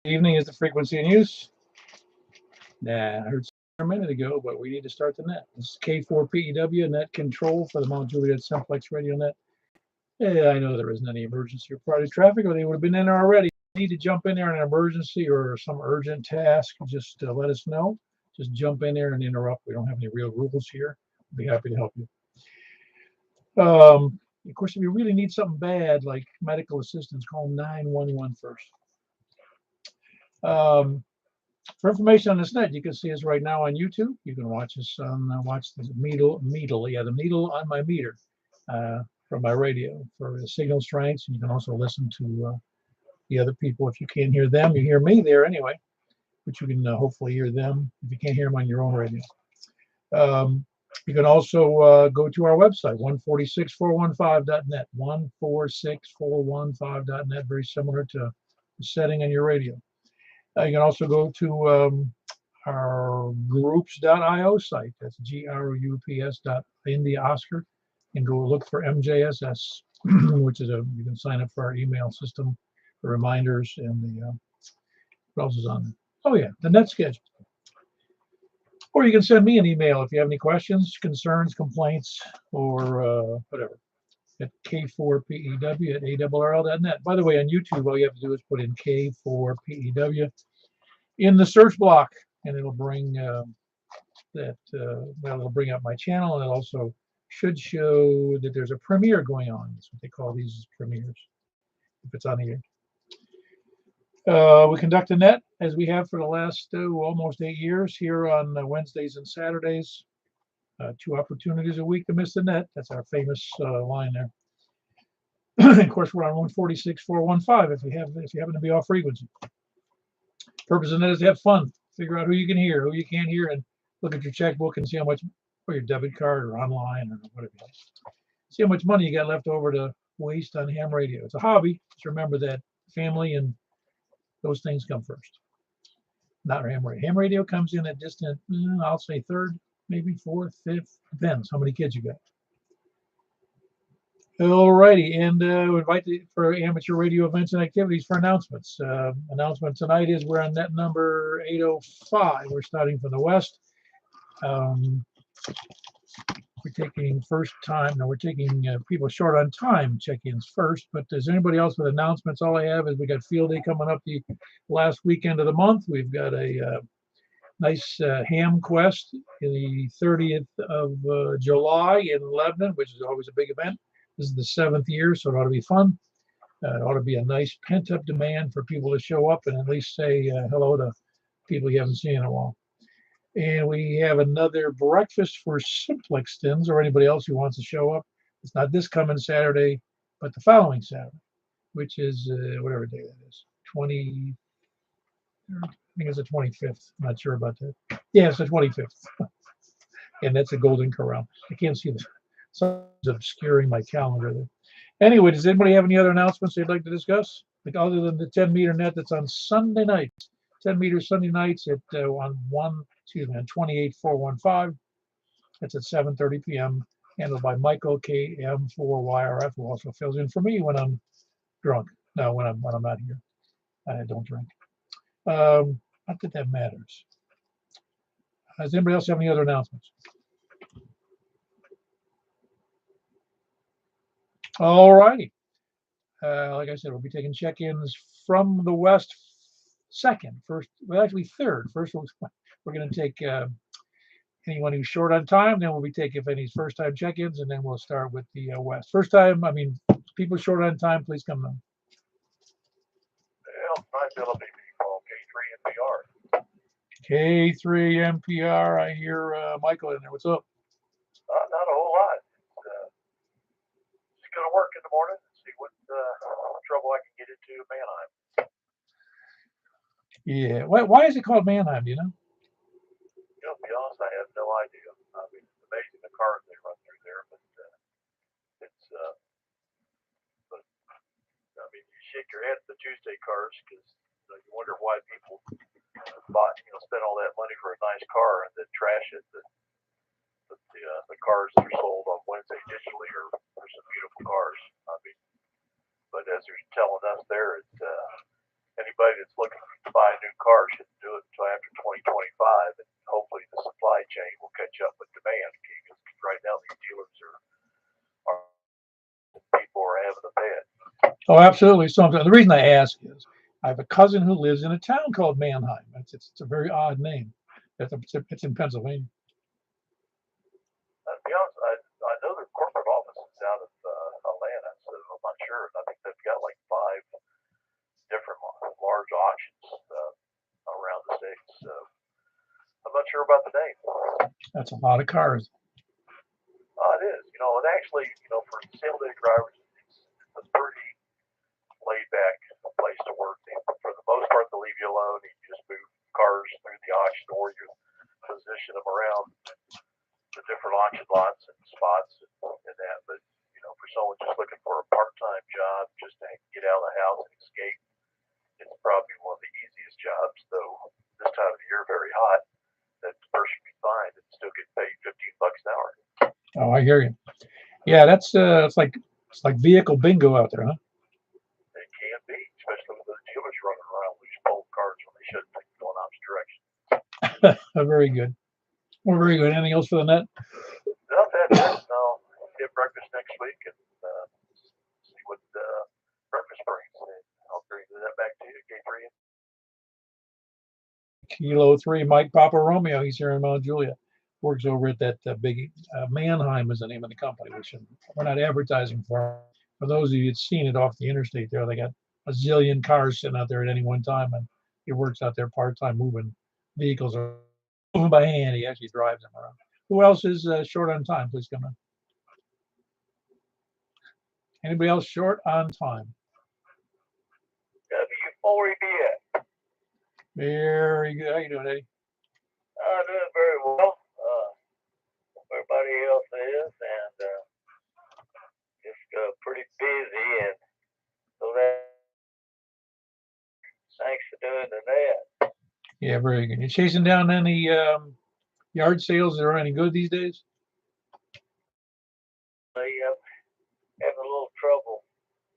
Evening is the frequency in use. Nah, I heard a minute ago, but we need to start the net. This is K4PEW net control for the Mount Juliet Simplex radio net. Yeah, I know there isn't any emergency or priority traffic, or they would have been in there already. If you need to jump in there in an emergency or some urgent task, just let us know. Just jump in there and interrupt. We don't have any real rules here. We'll be happy to help you. Of course, if you really need something bad like medical assistance, call 911 first. For information on this net, you can see us right now on YouTube. You can watch us on the needle on my meter from my radio for the signal strengths. And you can also listen to the other people. If you can't hear them, you hear me there anyway, but you can hopefully hear them if you can't hear them on your own radio. You can also go to our website, 146415.net, 146415.net, very similar to the setting on your radio. You can also go to our groups.io site. That's groups.India Oscar, and go look for MJSS, which is you can sign up for our email system, the reminders, and the what else is on there? Oh yeah, the net schedule. Or you can send me an email if you have any questions, concerns, complaints, or whatever, at k4pew@arrl.net. By the way, on YouTube, all you have to do is put in K4PEW in the search block, and it'll bring it'll bring up my channel, and it also should show that there's a premiere going on. That's what they call these premieres, if it's on here. We conduct a net as we have for the last almost 8 years here on Wednesdays and Saturdays. 2 opportunities a week to miss the net. That's our famous line there. Of course, we're on 146.415 if you happen to be off frequency. Purpose of the net is to have fun, figure out who you can hear, who you can't hear, and look at your checkbook and see how much, or your debit card or online or whatever. See how much money you got left over to waste on ham radio. It's a hobby. Just remember that family and those things come first, not ham radio. Ham radio comes in at distant, I'll say third, maybe fourth, fifth, depends how many kids you got. Alrighty, and we invite you for amateur radio events and activities for announcements. Announcement tonight is we're on net number 805. We're starting from the west. We're taking we're taking people short on time check-ins first, but is anybody else with announcements? All I have is we got field day coming up the last weekend of the month. We've got a nice ham quest the 30th of July in Lebanon, which is always a big event. This is the 7th year, so it ought to be fun. It ought to be a nice pent-up demand for people to show up and at least say hello to people you haven't seen in a while. And we have another breakfast for Simplextons or anybody else who wants to show up. It's not this coming Saturday, but the following Saturday, which is whatever day that is. I think it's the 25th. I'm not sure about that. Yeah, it's the 25th. And that's a Golden Corral. I can't see the sun's obscuring my calendar there. Anyway, does anybody have any other announcements they'd like to discuss? Like other than the 10-meter net that's on Sunday nights. 10 meter Sunday nights at on 28415. That's at 7:30 p.m. Handled by Michael KM4YRF, who also fills in for me when I'm drunk. No, when I'm not here. I don't drink. Not that matters. Does anybody else have any other announcements? All righty. Like I said, we'll be taking check-ins from the west. Third. First, we're going to take anyone who's short on time. Then we'll be taking if any's first-time check-ins, and then we'll start with the west. First time, people short on time, please come on. Well, my ability to call K3 NPR. K3 NPR. I hear Michael in there. What's up? Not a whole lot. Just going to work in the morning and see what trouble I can get into in Manheim. Yeah. Why is it called Manheim? Do you know? To be honest, I have no idea. It's amazing the cars they run through there, but you shake your head at the Tuesday cars because you wonder why people spend all that money for a nice car and then trash it. The cars that are sold on Wednesday digitally are some beautiful cars. But as they're telling us there, it's anybody that's looking buy a new car shouldn't do it until after 2025, and hopefully the supply chain will catch up with demand. Because right now these dealers are people are having a bad. Oh, absolutely. So the reason I ask is I have a cousin who lives in a town called Manheim. It's a very odd name. It's in Pennsylvania. To be honest, I know their corporate office is out of Atlanta, so I'm not sure. I think they've got like 5 different large auctions around the state. So I'm not sure about the name. That's a lot of cars. It is, and actually, for sale day drivers, it's a pretty laid back place to work. For the most part, they'll leave you alone. You just move cars through the auction, or you position them around the different auction lots and spots and that. But for someone just looking for a part-time job, just to get out of the house and escape, it's probably one of the easiest jobs. Though this time of the year, very hot, that the person can find and still get paid $15 an hour. Oh, I hear you. Yeah, it's like vehicle bingo out there, huh? It can be, especially with the dealers running around loose pole cars when they shouldn't be going opposite direction. Very good. Well, very good. Anything else for the net? No, that's it. No, get breakfast next week and see what breakfast brings. And I'll bring that back to you, K3. Kilo 3, Mike Papa Romeo. He's here in Mount Juliet. Works over at that big Manheim is the name of the company, which we're not advertising for. For those of you who've seen it off the interstate there, they got a zillion cars sitting out there at any one time, and he works out there part-time moving vehicles or moving by hand. He actually drives them around. Who else is short on time? Please come in. Anybody else short on time? W40BS. Very good. How you doing, Eddie? Doing very well. Everybody else is, and just pretty busy, and so that. Thanks for doing the net. Yeah, very good. You chasing down any yard sales that are any good these days? Having a little trouble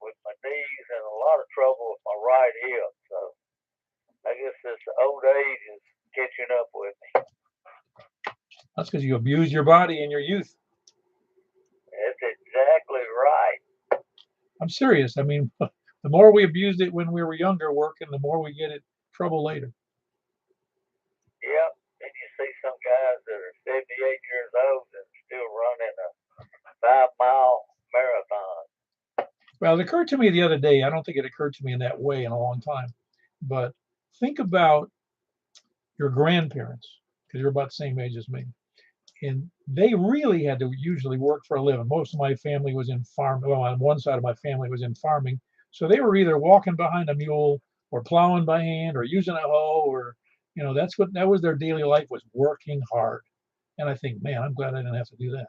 with my knees and a lot of trouble with my right hip. So I guess this old age is catching up with me. That's because you abused your body in your youth. That's exactly right. I'm serious. I mean, the more we abused it when we were younger working, the more we get in trouble later. Yep. And you see some guys that are 78 years old and still running a 5-mile marathon. Well, it occurred to me the other day. I don't think it occurred to me in that way in a long time. But think about your grandparents, because you're about the same age as me. And they really had to usually work for a living. Most of my family was in farming. Well, on one side of my family was in farming. So they were either walking behind a mule or plowing by hand or using a hoe or, that was their daily life, was working hard. And I think, man, I'm glad I didn't have to do that.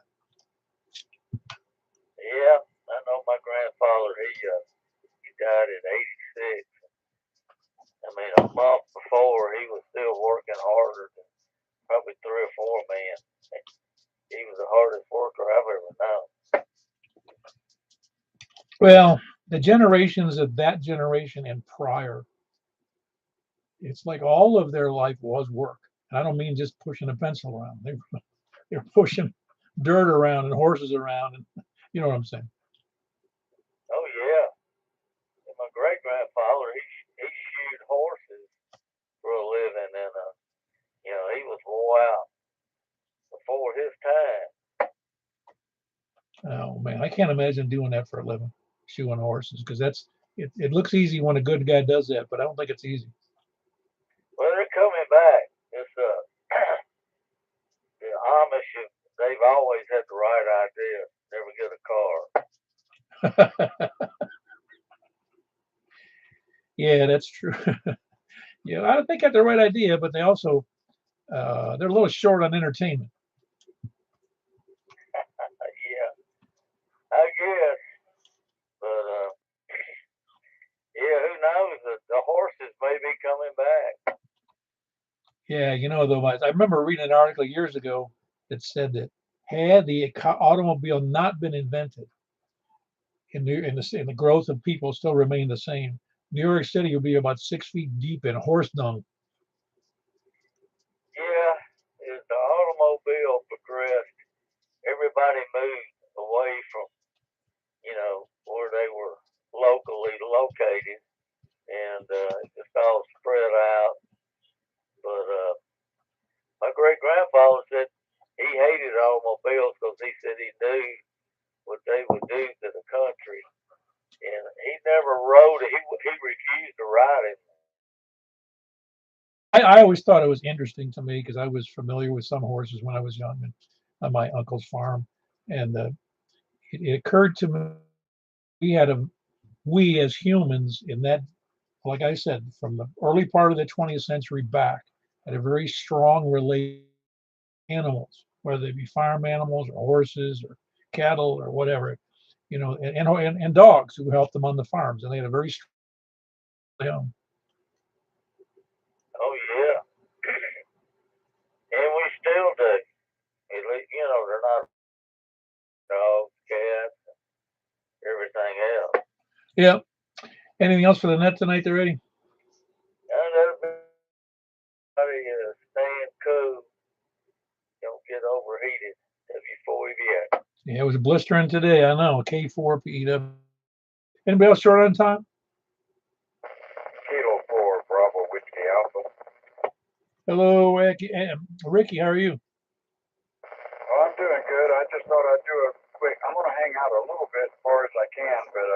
Yeah, I know my grandfather, he died at 86. I mean, a month before, he was still working harder than probably 3 or 4 men. He was the hardest worker I've ever known. Well, the generations of that generation and prior, it's like all of their life was work. And I don't mean just pushing a pencil around. They're pushing dirt around and horses around, and you know what I'm saying. Oh yeah, and my great grandfather, he shoed horses for a living, and he was wore out before his time. Oh man, I can't imagine doing that for a living, shoeing horses, because it looks easy when a good guy does that, but I don't think it's easy. Well, they're coming back. It's the Amish, they've always had the right idea. Never get a car. Yeah, that's true. Yeah, I don't think they have the right idea, but they also they're a little short on entertainment. Yeah, I guess. But yeah, who knows? The horses may be coming back. Yeah, though, I remember reading an article years ago that said that had the automobile not been invented, and the growth of people still remained the same, New York City will be about 6 feet deep in horse dung. Yeah, as the automobile progressed, everybody moved away from, where they were locally located, and it just all spread out. But my great grandfather said he hated automobiles because he said he knew what they would do to the country, and he never rode it. He refused to ride it. I always thought it was interesting to me because I was familiar with some horses when I was young and on my uncle's farm, and it occurred to me we had a we as humans in that, like I said, from the early part of the 20th century back, had a very strong relation to animals, whether they be farm animals or horses or cattle or whatever, and dogs who helped them on the farms, and they had a very strong. Oh yeah, and we still do. At least, they're not dogs, cats, everything else. Yeah. Anything else for the net tonight, there, Eddie? And everybody staying cool, don't get overheated. W4 yet. Yeah, it was blistering today. I know. K4 PEW. Anybody else short on time? Kilo 4, Bravo Whiskey Alpha. Hello, Ricky. Ricky, how are you? Oh, I'm doing good. I just thought I'd do a quick. I'm going to hang out a little bit as far as I can, but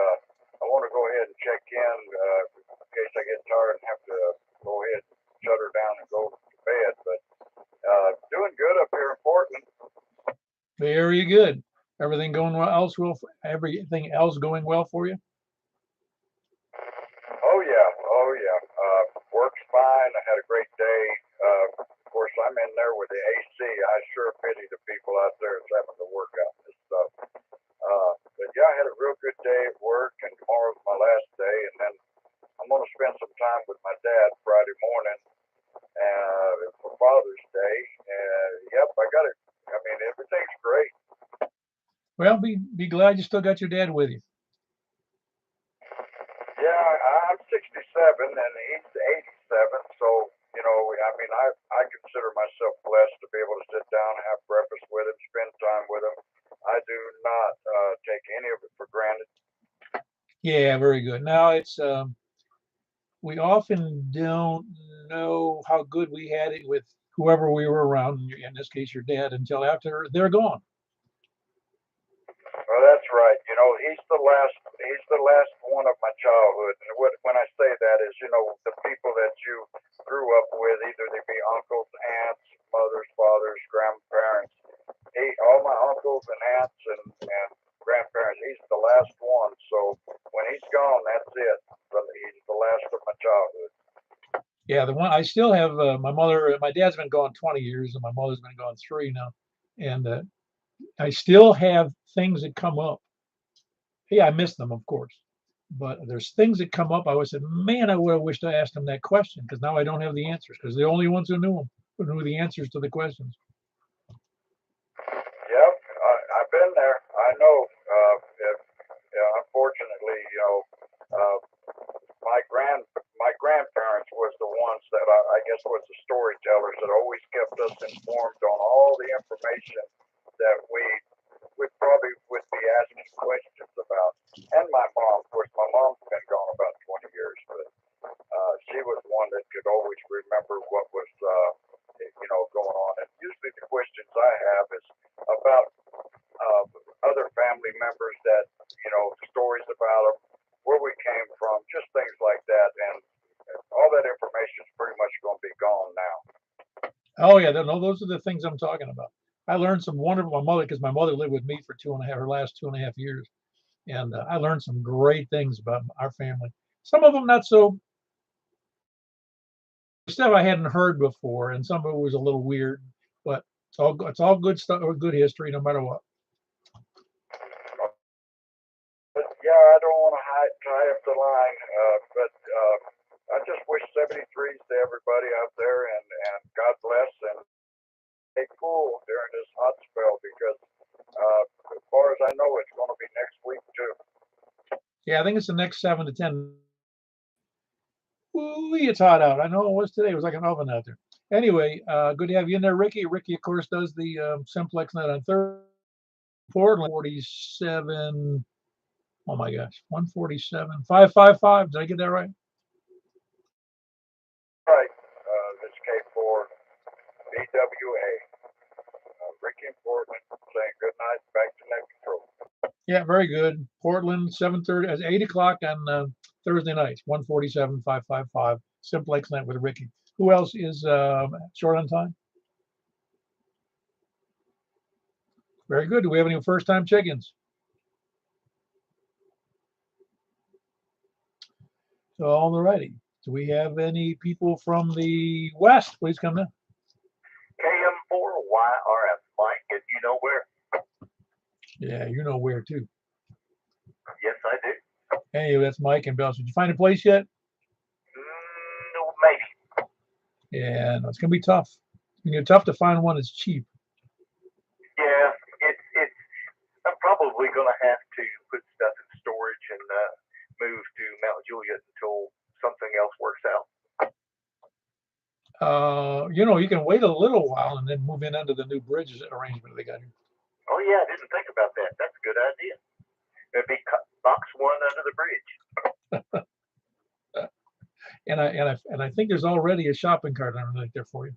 I want to go ahead and check in in case I get tired and have to go ahead and shut her down and go to bed. But doing good up here in Portland. Very good. Everything going well else will everything else going well for you? Oh yeah, oh yeah. Works fine. I had a great day. Of course, I'm in there with the AC. I sure pity the people out there that's having to work out this stuff. But yeah, I had a real good day at work, and tomorrow's my last day, and then I'm going to spend some time with my dad Friday morning for Father's Day. Yep, I got it. I mean, everything's great. Well, be glad you still got your dad with you. Yeah, I'm 67 and he's 87, so I mean, I consider myself blessed to be able to sit down and have breakfast with him, spend time with him. I do not take any of it for granted. Yeah, very good. Now it's we often don't know how good we had it with whoever we were around, in this case your dad, until after they're gone. Well, that's right. He's the last one of my childhood. And when I say that is, the people that you grew up with, either they be uncles, aunts, mothers, fathers, grandparents. All my uncles and aunts and grandparents. He's the last one. So when he's gone, that's it. But he's the last of my childhood. Yeah, the one I still have my mother. My dad's been gone 20 years, and my mother's been gone 3 now, and I still have things that come up. Yeah, I miss them, of course, but there's things that come up. I always said, man, I would have wished I asked them that question because now I don't have the answers because they're the only ones who knew them, who knew the answers to the questions. Yep, I've been there. I know. Unfortunately, uh, my grandparents was the ones that I guess was the storytellers that always kept us informed on all the information that we probably would be asking questions about. And my mom, of course, my mom's been gone about 20 years, but she was one that could always remember what was going on. And usually the questions I have is about uh, other family members that stories about them, where we came from, just things like that, and all that information is pretty much going to be gone now. Oh yeah, no, those are the things I'm talking about. I learned some wonderful my mother because my mother lived with me for 2.5 her last 2.5 years, and I learned some great things about our family. Some of them not so stuff I hadn't heard before, and some of it was a little weird, but it's all good stuff or good history, no matter what. But yeah, I don't want to tie up the line, but I just wish 73s to everybody out there, and God bless and stay cool during this hot spell because as far as I know, it's going to be next week too. Yeah, I think it's the next 7 to 10. Ooh, it's hot out. I know it was today. It was like an oven out there. Anyway, good to have you in there, Ricky. Ricky, of course, does the Simplex night on Thursday. Portland 47. Oh my gosh, 147, 555. Did I get that right? Right. This K4 BWA. Ricky and Portland saying good night. Back to net control. Yeah, very good. Portland, 7:30, 8 o'clock on Thursday nights, 147, 555. Simplex night with Ricky. Who else is short on time? Very good. Do we have any first-time check-ins? So, all righty. Do we have any people from the West? Please come in. KM4YRF, Mike, and you know where? Yeah, you know where too. Yes, I do. Hey, that's Mike and Bells. Did you find a place yet? No, maybe. Yeah, no, it's gonna be tough. It's gonna be tough to find one that's cheap. Yeah, it's. I'm probably gonna have to put stuff in storage and move to Mount Juliet until something else works out. You can wait a little while and then move in under the new bridge arrangement they got here. Oh yeah, I didn't think about that. That's a good idea. It'd be box one under the bridge. And I think there's already a shopping cart underneath there for you.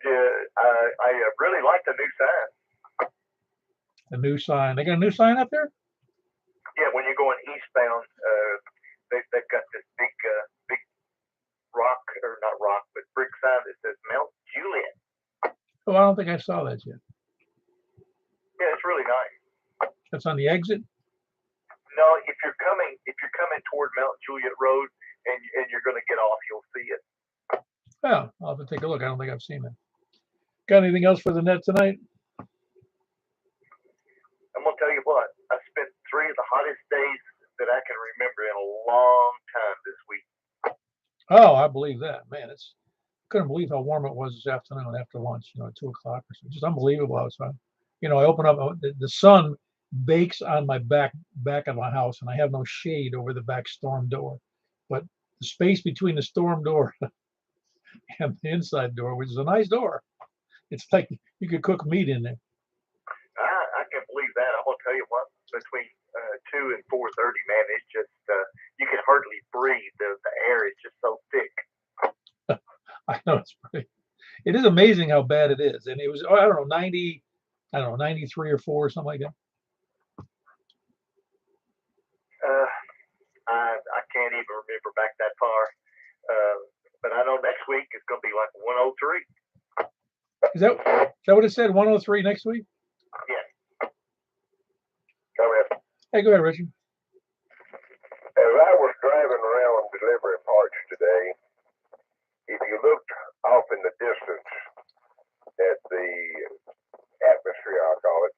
Yeah, I really like the new sign. The new sign. They got a new sign up there? Yeah, when you're going eastbound, they've got this big rock, or not rock, but brick sign that says Mount Juliet. Oh, I don't think I saw that yet. Yeah, it's really nice. That's on the exit? No, if you're coming toward Mount Juliet Road and you're going to get off, you'll see it. Yeah, I'll have to take a look. I don't think I've seen that. Got anything else for the net tonight? I'm going to tell you what, I spent 3 of the hottest days that I can remember in a long time this week. Oh, I believe that. Man, couldn't believe how warm it was this afternoon after lunch, at 2 o'clock or something. Just unbelievable outside. I open up, the sun bakes on my back of my house, and I have no shade over the back storm door. But the space between the storm door and the inside door, which is a nice door, it's like you could cook meat in there. I can't believe that. I'm going to tell you what, between 2 and 4:30, man, it's just, you can hardly breathe. The air is just so thick. I know it is amazing how bad it is. And it was, I don't know, 93 or 4 or something like that. I can't even remember back that far. But I know next week it's going to be like 103. Is that what it said? 103 next week? Yes. Go ahead. Hey, go ahead, Richard. As I was driving around delivering parts today, if you looked off in the distance at the atmosphere, I'll call it,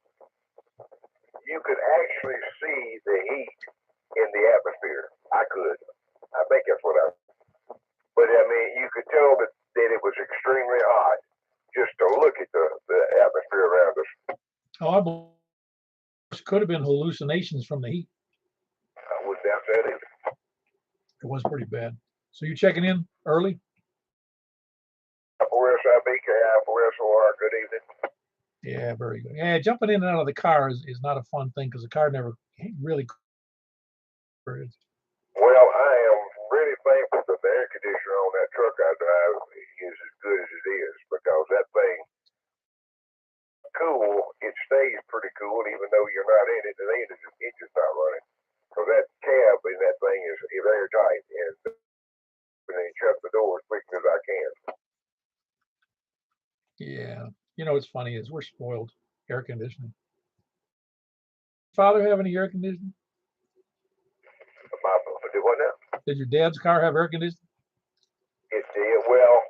you could actually see the heat in the atmosphere. I could. I think that's what but I mean, you could tell that it was extremely hot just to look at the atmosphere around us. Oh, I believe it could have been hallucinations from the heat. I would doubt that either. It was pretty bad. So you checking in early? 4SIBKI4SOR, good evening. Yeah, very good. Yeah, jumping in and out of the car is not a fun thing because the car never really. Well, I am really thankful that the air conditioner on that truck I drive is as good as it is, because that thing, cool, it stays pretty cool even though you're not in it, and the engine's not running. So that cab in that thing is airtight, and then shut the door as quick as I can. Yeah. What's funny is we're spoiled. Air conditioning. Father have any air conditioning? What now? Did your dad's car have air conditioning? It did. Well,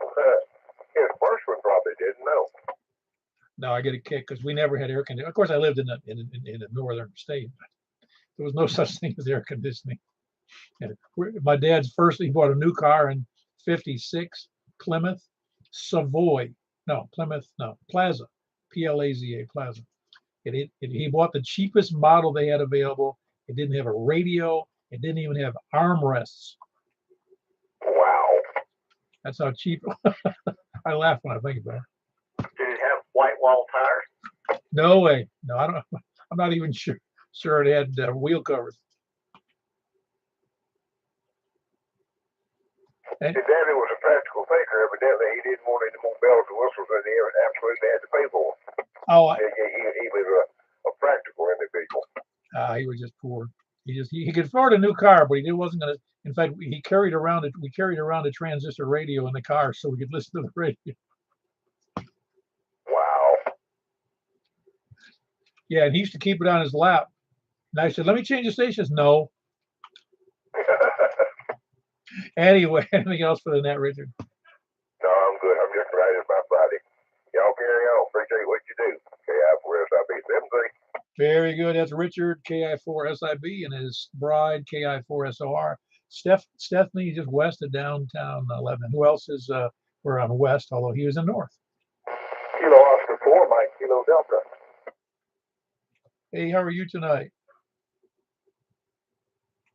his first one probably didn't know. No, I get a kick because we never had air conditioning. Of course, I lived in a northern state, but there was no such thing as air conditioning. And my dad's he bought a new car in '56, Plymouth Savoy. No, Plymouth, no, Plaza, Plaza, Plaza. He bought the cheapest model they had available. It didn't have a radio. It didn't even have armrests. That's how cheap. I laugh when I think about it. Did it have white wall tires? No way. No, I don't. I'm not even sure it had wheel covers. His daddy was a practical thinker. Evidently, he didn't want any more bells and whistles than he absolutely had to pay for. Oh, He was a practical individual. he was just poor. He could afford a new car, but he wasn't gonna. In fact, we carried around a transistor radio in the car so we could listen to the radio. Wow. Yeah, and he used to keep it on his lap. And I said, "Let me change the stations." No. Anyway, anything else for the net, Richard? No, I'm good. I'm just excited about Friday. Y'all carry on. Appreciate what you do. KI4SIB. Very good. That's Richard, KI4SIB, and his bride, KI4SOR. Stephanie, just west of downtown Lebanon. Who else is, we're on west, although he was in north. Kilo Oscar 4, Mike, Kilo Delta. Hey, how are you tonight?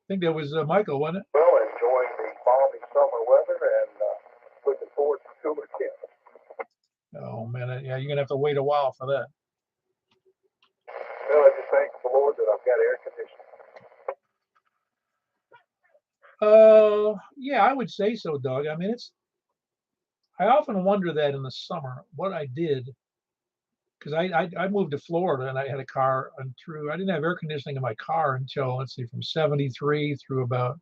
I think that was Michael, wasn't it? Well, enjoying the balmy summer weather and looking forward to cooler temps. Oh, man. Yeah, you're going to have to wait a while for that. Well, I just thank the Lord that I've got air conditioning. Yeah, I would say so, Doug. I mean, I often wonder that in the summer, what I did, because I moved to Florida and I had a car I didn't have air conditioning in my car until, let's see, from 73 through about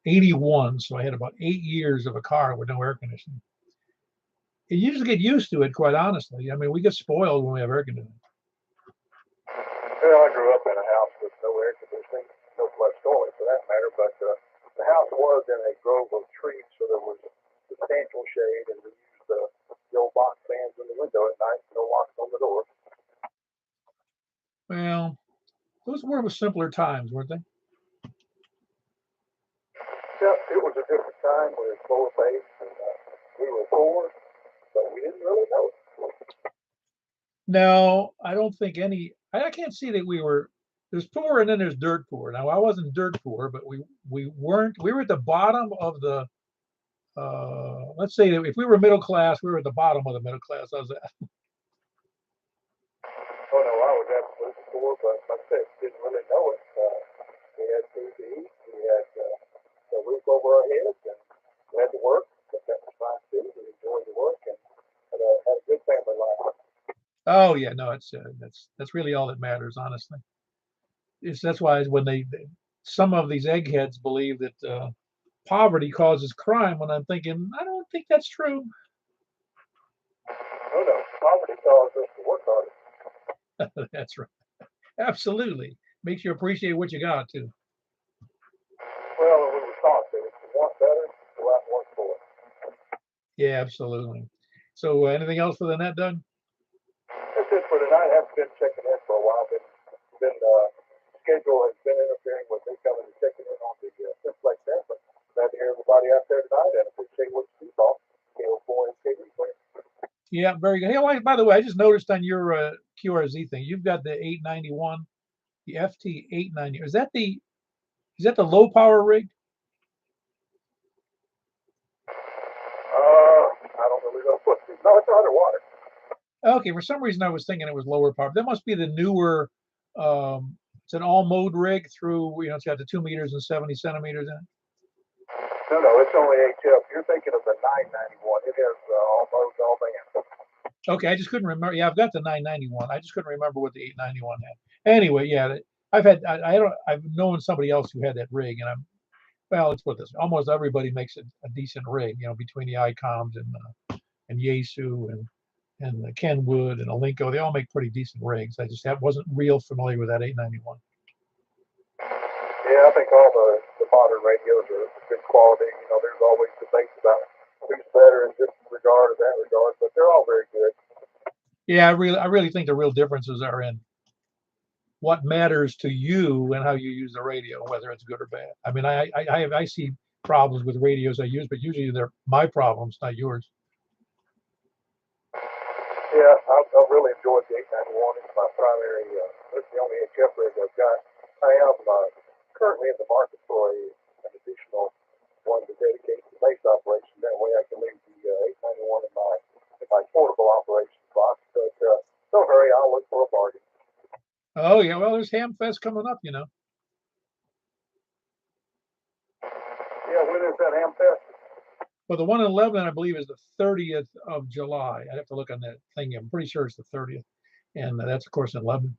81. So I had about 8 years of a car with no air conditioning. You usually get used to it, quite honestly. I mean, we get spoiled when we have air conditioning. Well, I grew up in a house with no air conditioning, no flush toilet for that matter, but the house was in a grove of trees, so there was substantial shade, and we used the old box fans in the window at night, no locks on the door. Well, those were simpler times, weren't they? Yeah, it was a different time. We were slower paced, and we were poor, but we didn't really know it. No, I don't think I can't see that there's poor and then there's dirt poor. Now, I wasn't dirt poor, but we were at the bottom of the, let's say that if we were middle class, we were at the bottom of the middle class. How's that? Oh, no, I was absolutely poor, but like I said, didn't really know it. We had food to eat, we had a roof over our heads, and we had to work, but that was fine too. We enjoyed the work and had a good family life. Oh yeah, no, that's really all that matters, honestly. That's why when some of these eggheads believe that poverty causes crime, when I'm thinking, I don't think that's true. Oh, no, poverty caused us to work harder. That's right. Absolutely. Makes you appreciate what you got too. Well, we were taught that if you want better, go out and work for it. Yeah, absolutely. So anything else for the net, Doug? That's it for tonight. I haven't been checking in for a while. Schedule has been interfering with me coming and checking in on the Simplex there, but glad to hear everybody out there tonight and appreciate what you do, Paul. KO4 and KV4. Yeah, very good. Hey, by the way, I just noticed on your QRZ thing, you've got the 891, the FT 890. Is that the low power rig? I don't really know what. No, it's underwater. Okay, for some reason I was thinking it was lower power. That must be the newer. It's an all mode rig through. It's got the 2 meters and 70 centimeters in it. No, it's only HF. You're thinking of the 991. It has all modes, all bands. Okay, I just couldn't remember. Yeah, I've got the 991. I just couldn't remember what the 891 had. Anyway, yeah, I've known somebody else who had that rig, and let's put this. Almost everybody makes a decent rig, between the ICOMs and Yaesu and the Kenwood and Alinco. They all make pretty decent rigs. I just wasn't real familiar with that 891. Yeah, I think all the modern radios are good quality. There's always debates about who's better in this regard or that regard, but they're all very good. Yeah, I really think the real differences are in what matters to you and how you use the radio, whether it's good or bad. I mean, I see problems with radios I use, but usually they're my problems, not yours. Yeah, I've really enjoyed the 891. It's my primary, it's the only HF rig I've got. I am currently in the market for an additional one to dedicate to base operation. That way I can leave Oh yeah, well, there's Ham Fest coming up, you know. Yeah, when is that Ham Fest? Well, the one in Lebanon, I believe, is the 30th of July. I'd have to look on that thing. I'm pretty sure it's the 30th, and that's of course in Lebanon.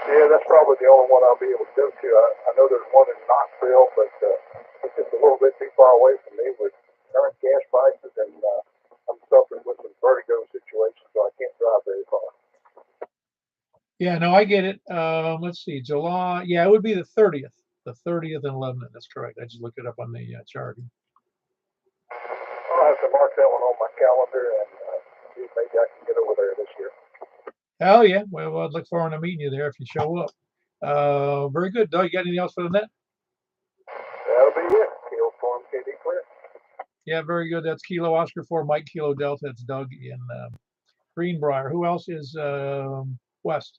Yeah, that's probably the only one I'll be able to go to. I know there's one in Knoxville, but it's just a little bit too far away from me with current gas prices, and I'm suffering with some vertigo situations, so I can't drive very far. Yeah, no, I get it. Let's see, July. Yeah, it would be the 30th. The 30th in Lebanon. That's correct. I just looked it up on the chart. I'll have to mark that one on my calendar and see if maybe I can get over there this year. Oh yeah. Well, I'd look forward to meeting you there if you show up. Very good. Doug, you got anything else for the net? That'll be it. Kilo Farm KD Clear. Yeah, very good. That's Kilo Oscar 4, Mike Kilo Delta. That's Doug in Greenbrier. Who else is west?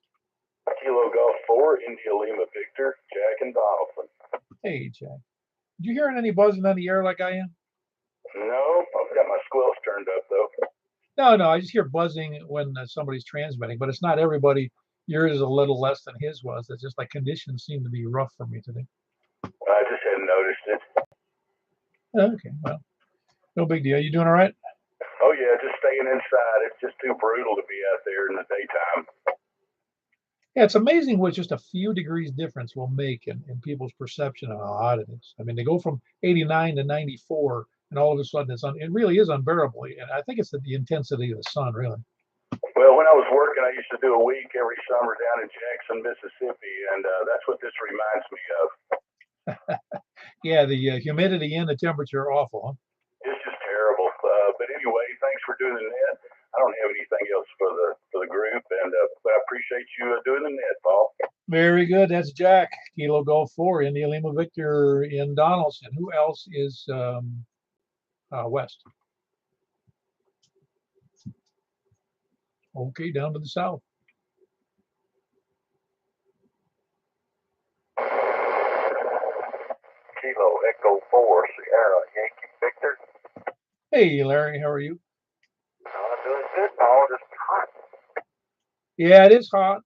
Kilo Golf 4, India Lima Victor, Jack and Donaldson. Hey, Jack. Did you hear any buzzing on the air like I am? No, I've got my squills turned up though. No, I just hear buzzing when somebody's transmitting, but it's not everybody. Yours is a little less than his was. It's just like conditions seem to be rough for me today. I just hadn't noticed it. Okay, well, no big deal. You doing all right? Oh yeah, just staying inside. It's just too brutal to be out there in the daytime. Yeah, it's amazing what just a few degrees difference will make in people's perception of how hot it is. I mean, they go from 89 to 94, and all of a sudden it really is unbearable. And I think it's the intensity of the sun, really. Well, when I was working, I used to do a week every summer down in Jackson, Mississippi, and that's what this reminds me of. Yeah, the humidity and the temperature are awful, huh? It's just terrible. But anyway, thanks for doing the net. I don't have anything else for the group, and but I appreciate you doing the net, Paul. Very good. That's Jack, Kilo Golf 4, India Lima Victor in Donaldson. Who else is west? Okay, down to the south. Kilo Echo 4, Sierra Yankee Victor. Hey, Larry, how are you? I'm doing good, Paul. Just hot. Yeah, it is hot.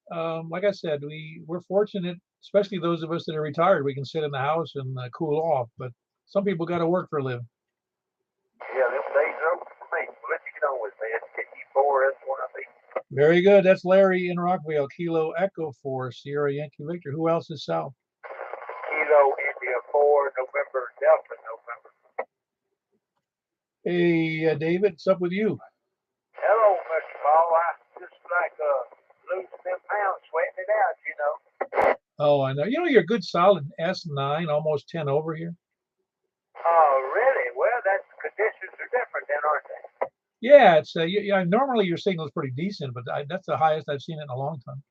Like I said, we're fortunate, especially those of us that are retired. We can sit in the house and cool off. But some people got to work for a living. Yeah, them days are over for me. We'll let you get on with me. KE4 is one of me. Very good. That's Larry in Rockville. Kilo Echo 4, Sierra Yankee Victor. Who else is south? Kilo India 4, November Delta, November. Hey, David, what's up with you? Hello, Mr. Paul. I just like losing them pounds, sweating it out, you know. Oh, I know. You know, you're a good solid S9, almost 10 over here. Oh, really? Well, that's conditions are different then, aren't they? Yeah, it's yeah. Normally your signal is pretty decent, but that's the highest I've seen it in a long time.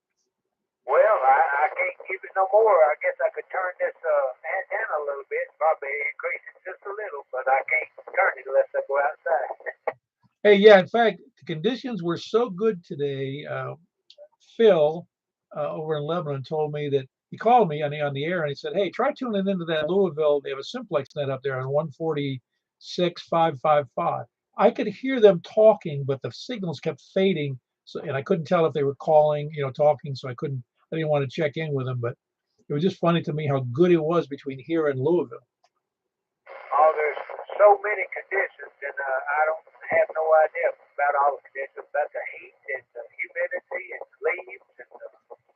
Well, I can't keep it no more. I guess I could turn this antenna a little bit, probably increase it just a little, but I can't turn it unless I go outside. Hey, yeah. In fact, the conditions were so good today. Phil over in Lebanon told me that he called me on the air and he said, "Hey, try tuning into that Louisville. They have a Simplex net up there on 146.555." I could hear them talking, but the signals kept fading. So, and I couldn't tell if they were calling, talking. So I didn't want to check in with them. But it was just funny to me how good it was between here and Louisville. Oh, there's so many conditions, and I don't have no idea about all the conditions, about the heat and the humidity and leaves and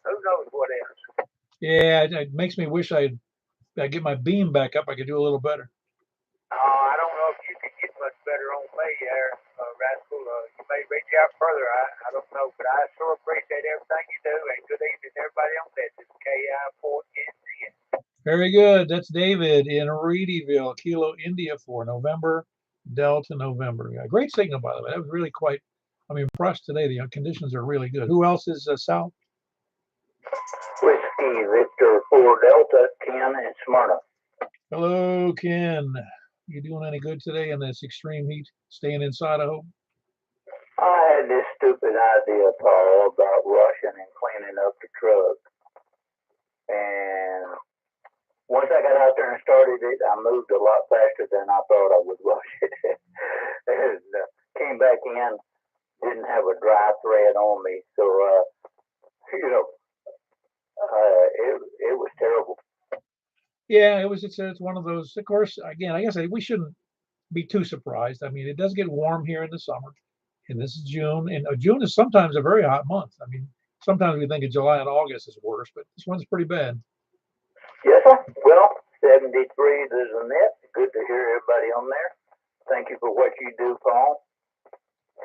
who knows what else. Yeah, it makes me wish I'd get my beam back up. I could do a little better. I don't know if you can get much better on me there, Rascal. You may reach out further. I don't know, but I sure appreciate everything you do, and good evening, everybody on this. It's KI4NZ. Very good. That's David in Reedyville, Kilo India 4, November, Delta November. Yeah, great signal, by the way. That was really I'm impressed today. The conditions are really good. Who else is south? Whiskey Victor 4 Delta, Ken in Smyrna. Hello, Ken. You doing any good today in this extreme heat? Staying inside, I hope? I had this stupid idea, Paul, about rushing and cleaning up the truck. And once I got out there and started it, I moved a lot faster than I thought I would rush it. And came back in, didn't have a dry thread on me. So, Yeah, it's one of those. Of course, again, I guess we shouldn't be too surprised. I mean, it does get warm here in the summer, and this is June, and June is sometimes a very hot month. I mean, sometimes we think of July and August is worse, but this one's pretty bad. Yes, sir. Well, 73 is a net. Good to hear everybody on there. Thank you for what you do, Paul.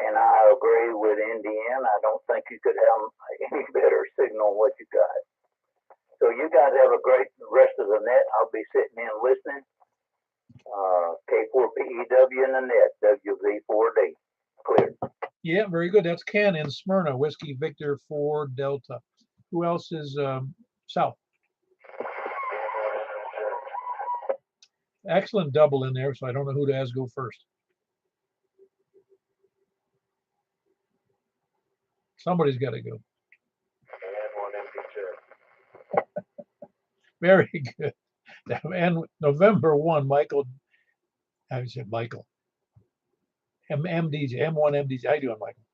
And I agree with Indiana. I don't think you could have any better signal than what you got. So you guys have a great rest of the net. I'll be sitting in listening. K4PEW in the net, WV4D. Clear. Yeah, very good. That's Ken in Smyrna, Whiskey Victor 4 Delta. Who else is south? Excellent double in there, so I don't know who to ask go first. Somebody's got to go. Very good. And November 1, Michael. I said Michael. MDJ, M1 MDJ. How you doing, Michael?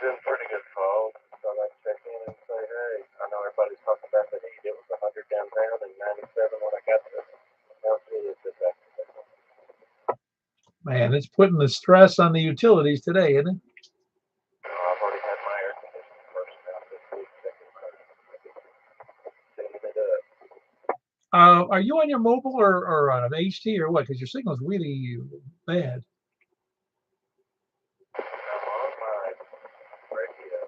Doing pretty good, Paul. So I check in and say, hey, I know everybody's talking about the heat. It was 100 downtown and 97 when I got there. Now it's really just that. Man, it's putting the stress on the utilities today, isn't it? I've already had my air conditioning first out this week. Are you on your mobile or on an HT or what? Because your signal's really bad. I'm on my radio.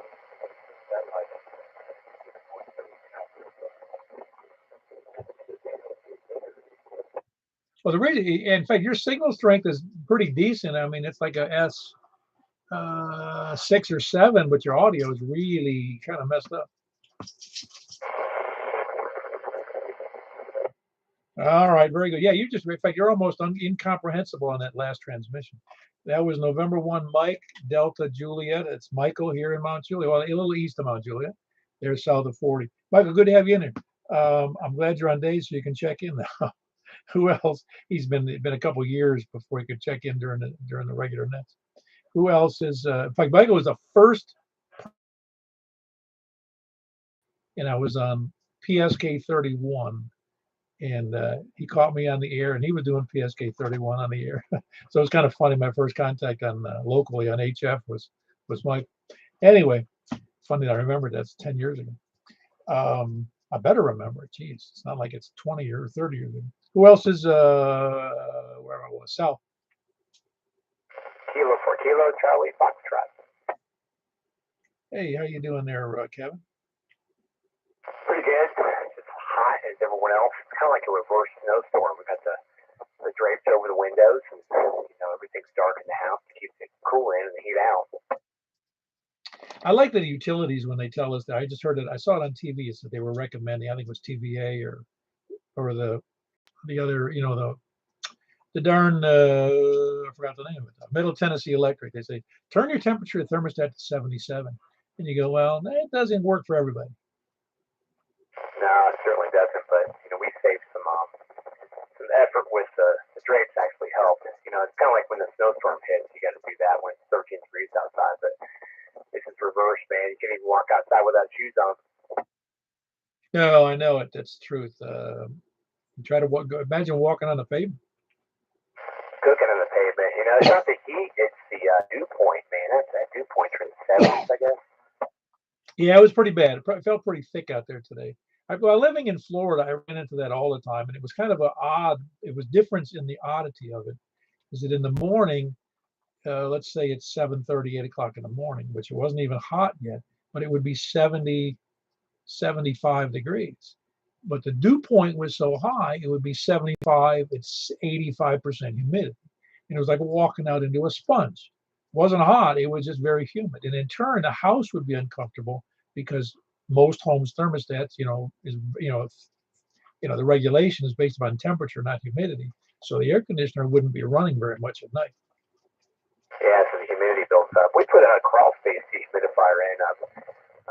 Well, the radio, in fact, your signal strength is pretty decent. I mean, it's like a S6 or 7, but your audio is really kind of messed up. All right, very good. Yeah, in fact, you're almost incomprehensible on that last transmission. That was November 1, Mike, Delta, Juliet. It's Michael here in Mount Juliet, well, a little east of Mount Juliet. There's south of 40. Michael, good to have you in there. I'm glad you're on days so you can check in now. Who else? He's been a couple years before he could check in during the regular nets. Who else is? In fact, Michael was the first, and I was on PSK 31. And he caught me on the air, and he was doing PSK 31 on the air. So it's kind of funny. My first contact on locally on HF was Mike. Anyway, funny that I remember that's 10 years ago. I better remember it. Geez, it's not like it's 20 or 30 years ago. Who else is where I was? South. Kilo for Kilo, Charlie Foxtrot. Hey, how you doing there, Kevin? Pretty good. It's hot as everyone else. It's kind of like a reverse snowstorm. We've got the drapes over the windows, and everything's dark in the house to keep it cool in and the heat out. I like the utilities when they tell us that. I just heard it. I saw it on TV. It's that they were recommending. I think it was TVA or the other. The darn. I forgot the name of it. Middle Tennessee Electric. They say turn your temperature thermostat to 77, and you go, well, that doesn't work for everybody. No, it certainly doesn't. But we save some effort with the drapes. Actually help. It's kind of like when the snowstorm hits. You got to do that when it's 13 degrees outside. But this is reverse, man. You can't even walk outside without shoes on. No, I know it. That's the truth. Try to imagine walking on the pavement. Cooking on the pavement. It's not the heat. It's the dew point, man. That dew point's in the 70s, I guess. Yeah, it was pretty bad. It felt pretty thick out there today. While living in Florida, I ran into that all the time, and it was kind of it was difference in the oddity of it. Is that in the morning, let's say it's 7:30, 8 o'clock in the morning, which it wasn't even hot yet, but it would be 70, 75 degrees. But the dew point was so high, it would be 75, it's 85% humidity. And it was like walking out into a sponge. It wasn't hot, it was just very humid. And in turn, the house would be uncomfortable because most homes thermostats, the regulation is based upon temperature, not humidity. So the air conditioner wouldn't be running very much at night. Yeah, so the humidity builds up. We put a crawl space dehumidifier in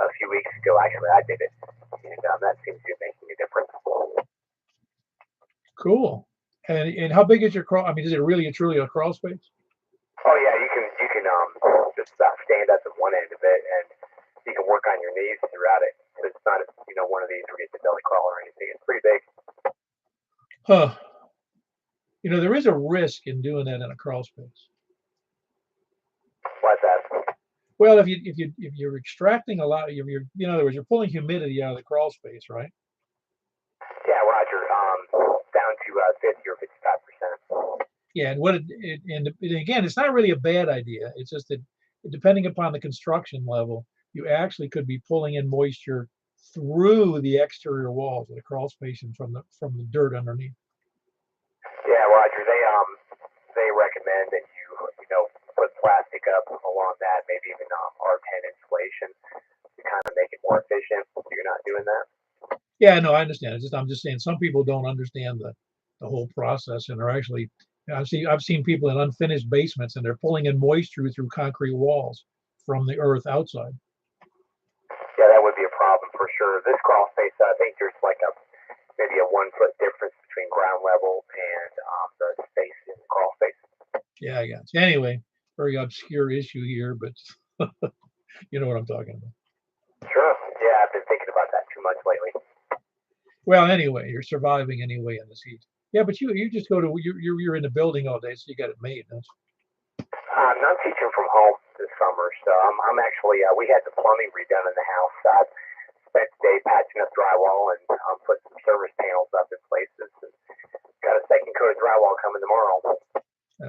a few weeks ago. Actually, I did it, and that seems to be making a difference. Cool. And how big is your crawl? I mean, is it really truly a crawl space? Oh yeah, you can just stand up at one end of it, and you can work on your knees throughout it. So it's not one of these where you get the belly crawl or anything. It's pretty big. Huh. You know, there is a risk in doing that in a crawl space. What's that? Well, if you're extracting a lot, you're in other words, you're pulling humidity out of the crawl space, right? Yeah, Roger. Down to 50 or 55%. Yeah, and and again, it's not really a bad idea. It's just that depending upon the construction level, you actually could be pulling in moisture through the exterior walls of the crawl space and from the dirt underneath. Yeah, Roger. They recommend that you know put plastic up along that, maybe even R10 insulation to kind of make it more efficient. You're not doing that. Yeah, no, I understand. I'm just saying some people don't understand the whole process, and they're actually I've seen people in unfinished basements and they're pulling in moisture through concrete walls from the earth outside. Yeah, that would be a problem for sure. This crawl space, I think there's like maybe a 1 foot difference between ground level and the space in the crawl space. Yeah, I got you. Anyway, very obscure issue here, but you know what I'm talking about. Sure. Yeah, I've been thinking about that too much lately. Well, anyway, you're surviving anyway in this heat. Yeah, but you just go to you're in the building all day, so you got it made, don't you? I'm teaching from home this summer, so I'm actually we had the plumbing redone in the house. I spent the day patching up drywall and putting some service panels up in places. And got a second coat of drywall coming tomorrow.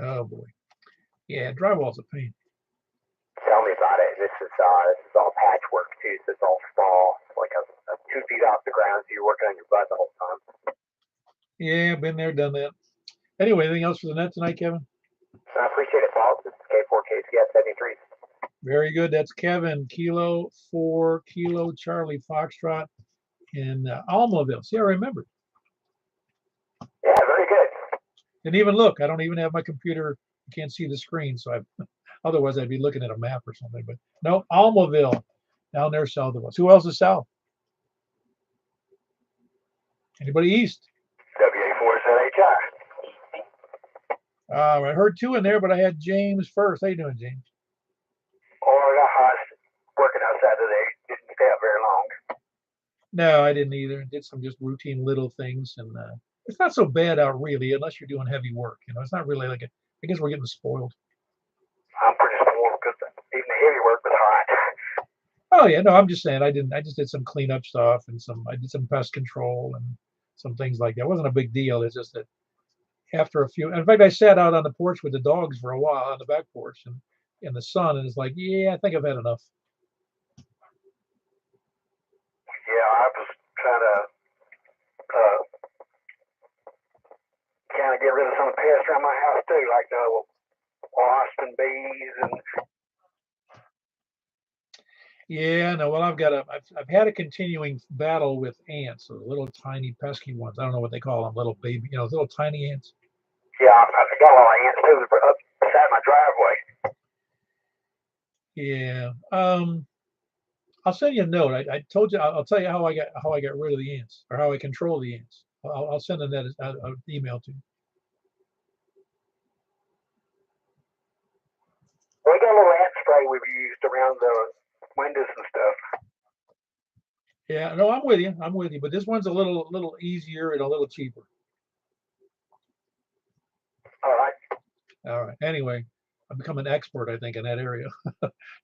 Oh boy. Yeah, drywall's a pain. Tell me about it. This is all patchwork too, so it's all small. It's like a 2 feet off the ground, so you're working on your butt the whole time. Yeah, been there, done that. Anyway, anything else for the net tonight, Kevin? I appreciate it, Paul. This is K4KCS 73. Very good. That's Kevin, Kilo 4 Kilo Charlie Foxtrot in Almaville. See, I remembered. Yeah, very good. And even look, I don't even have my computer. I can't see the screen, so otherwise I'd be looking at a map or something. But no, Almaville, down there south of us. Who else is south? Anybody east? WA4ZHI. I heard two in there, but I had James first. How you doing, James? Oh, I got hot working outside today. Didn't stay up very long. No, I didn't either. Did some just routine little things, and it's not so bad out really, unless you're doing heavy work. You know, it's not really like it. I guess we're getting spoiled. I'm pretty spoiled because even the heavy work was hot. Oh yeah, no, I'm just saying I didn't. I just did some cleanup stuff and I did some pest control and some things like that. It wasn't a big deal. It's just that after a few, in fact, I sat out on the porch with the dogs for a while on the back porch and in the sun, and it's like, yeah, I think I've had enough. Yeah, I was uh, trying to get rid of some of the pests around my house too, like the wasps and bees and. Yeah, no, well, I've had a continuing battle with ants, those little tiny pesky ones. I don't know what they call them, little baby, little tiny ants. Yeah, I got a lot of ants too up beside my driveway. Yeah. I'll send you a note. I told you I'll tell you how I got rid of the ants or how I control the ants. I'll send them that an email to you. We got a little ant spray we've used around the windows and stuff. Yeah, no, I'm with you. I'm with you. But this one's a little easier and a little cheaper. All right. All right. Anyway, I've become an expert, I think, in that area.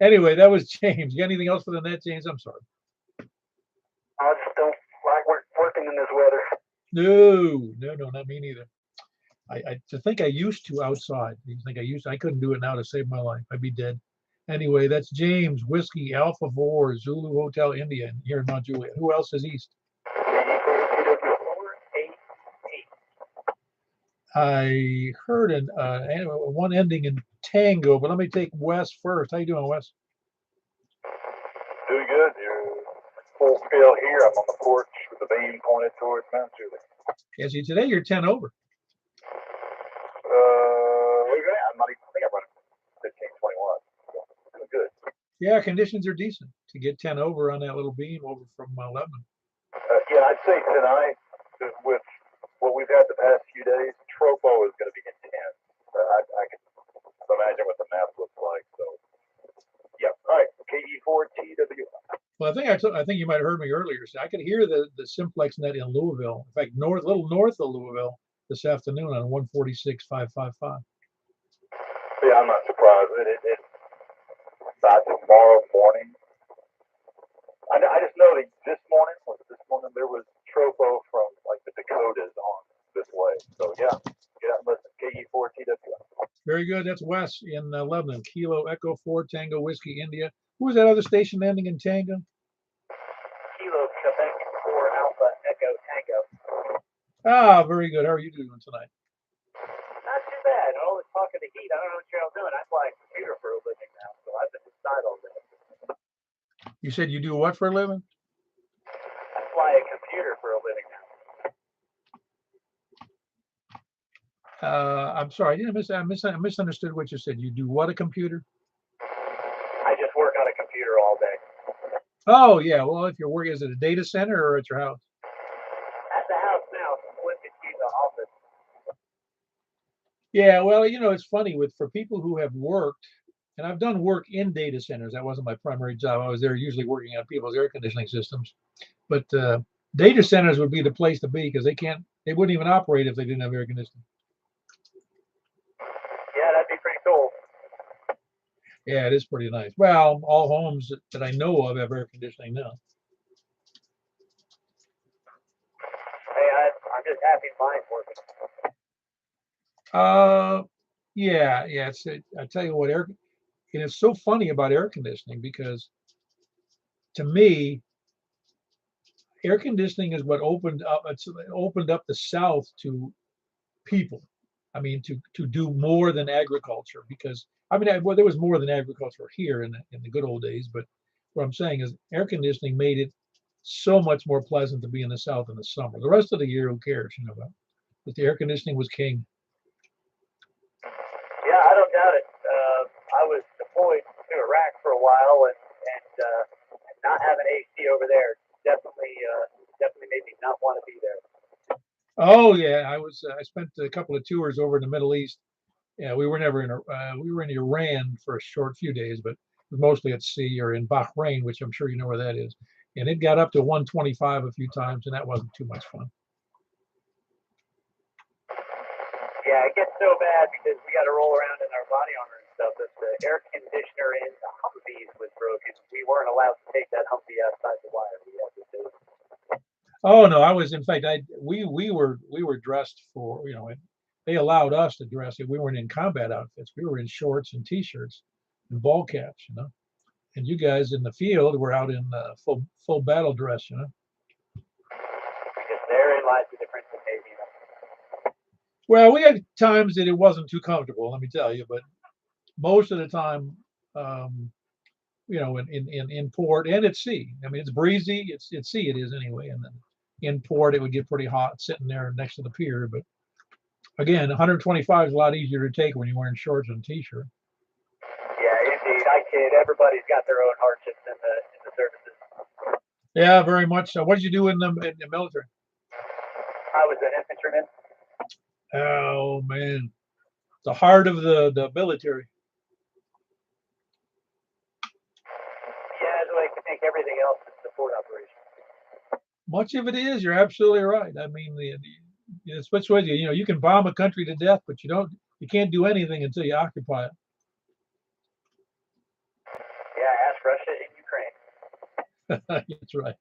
Anyway, that was James. You got anything else for the net, James? I'm sorry. I just don't like working in this weather. No, not me neither. I to think I used to outside. I couldn't do it now to save my life. I'd be dead. Anyway, that's James Whiskey Alpha 4 Zulu Hotel India here in Mount Juliet. Who else is east? I heard one ending in Tango, but let me take Wes first. How you doing, Wes? Doing good. You're full scale here. I'm on the porch with the beam pointed towards Mount Juliet. Yeah, see, today you're 10 over. I'm not even, I think I'm running 15, 21. So doing good. Yeah, conditions are decent to get 10 over on that little beam over from Lebanon. Yeah, I'd say tonight, with what we've had the past few days, Tropo is going to be intense. I can imagine what the map looks like. So, yeah. All right. KE4TW. Well, I think you might have heard me earlier. So I could hear the Simplex net in Louisville. In fact, little north of Louisville this afternoon on 146.555. Yeah, I'm not surprised. By tomorrow morning, I just know that this morning there was Tropo from like the Dakotas on this way. So yeah, get out and listen. KE4TW. Very good. That's Wes in Lebanon. Kilo Echo 4 Tango Whiskey India. Who was that other station ending in Tango? Kilo Quebec 4 Alpha Echo Tango. Ah, very good. How are you doing tonight? Not too bad. All this talking to heat. I don't know what you're all doing. I fly a computer for a living now, so I've been inside all day. You said you do what for a living? I fly a computer for a living now. I'm sorry. I misunderstood what you said. You do what, a computer? I just work on a computer all day. Oh, yeah. Well, if you're working, is it a data center or at your house? At the house now, flipped it to the office. Yeah, well, it's funny for people who have worked, and I've done work in data centers. That wasn't my primary job. I was there usually working on people's air conditioning systems. But data centers would be the place to be because they wouldn't even operate if they didn't have air conditioning. Yeah, that'd be pretty cool. Yeah, it is pretty nice. Well, all homes that I know of have air conditioning now. Hey, I'm just happy mine's working. Yeah. I tell you what, and it's so funny about air conditioning because to me, air conditioning is what opened up the South to people. I mean, to do more than agriculture because well, there was more than agriculture here in the good old days. But what I'm saying is, air conditioning made it so much more pleasant to be in the South in the summer. The rest of the year, who cares? But the air conditioning was king. Yeah, I don't doubt it. I was deployed to Iraq for a while, and not having AC over there definitely made me not want to be there. Oh yeah, I spent a couple of tours over in the Middle East. Yeah, we were never in we were in Iran for a short few days, but mostly at sea or in Bahrain, which I'm sure you know where that is. And it got up to 125 a few times, and that wasn't too much fun. Yeah, it gets so bad because we got to roll around in our body armor and stuff. That the air conditioner in the Humvees was broken. We weren't allowed to take that Humvee outside the wire. We had to do it. Oh no, I was in fact we were dressed for they allowed us to dress it. We weren't in combat outfits. We were in shorts and t-shirts and ball caps, and you guys in the field were out in full battle dress, Because therein lies the difference in Navy. Well, we had times that it wasn't too comfortable, let me tell you, but most of the time, in port and at sea. I mean, it's breezy. It's at sea. It is anyway, and then in port it would get pretty hot sitting there next to the pier. But again, 125 is a lot easier to take when you're wearing shorts and a t-shirt. Yeah, indeed. I kid. Everybody's got their own hardships in the services. Yeah, very much so. What did you do in the military? I was an infantryman. Oh man, the heart of the military. Yeah, I'd like to think everything else is support operation. Much of it is. You're absolutely right. I mean, it's what's with you. You can bomb a country to death, but you can't do anything until you occupy it. Yeah, ask Russia and Ukraine. That's right.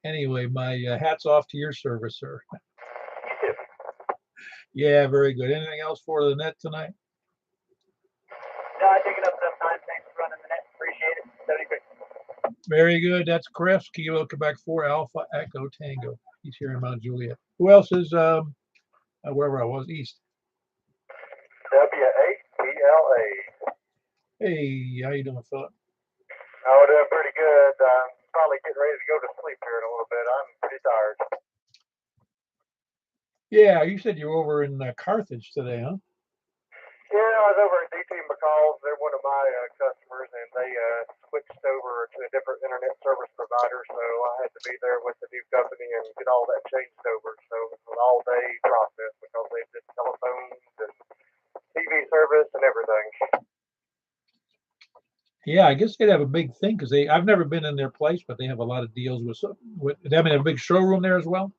Anyway, my hat's off to your service, sir. You too. Yeah, very good. Anything else for the net tonight? No, I taken up enough time. Thanks for running the net. Appreciate it. 73. Very good. That's Chris, Kilo Quebec 4 Alpha Echo Tango. He's here in Mount Juliet. Who else is wherever I was, east? WAPLA. Hey, how you doing, Philip? Oh, doing pretty good. I'm probably getting ready to go to sleep here in a little bit. I'm pretty tired. Yeah, you said you were over in Carthage today, huh? Yeah, I was over at DT McCall's. They're one of my customers, and they switched over to a different internet service provider, so I had to be there with the new company and get all that changed over. So it was an all-day process because they did telephones and TV service and everything. Yeah, I guess they'd have a big thing because I've never been in their place, but they have a lot of deals with, they have a big showroom there as well.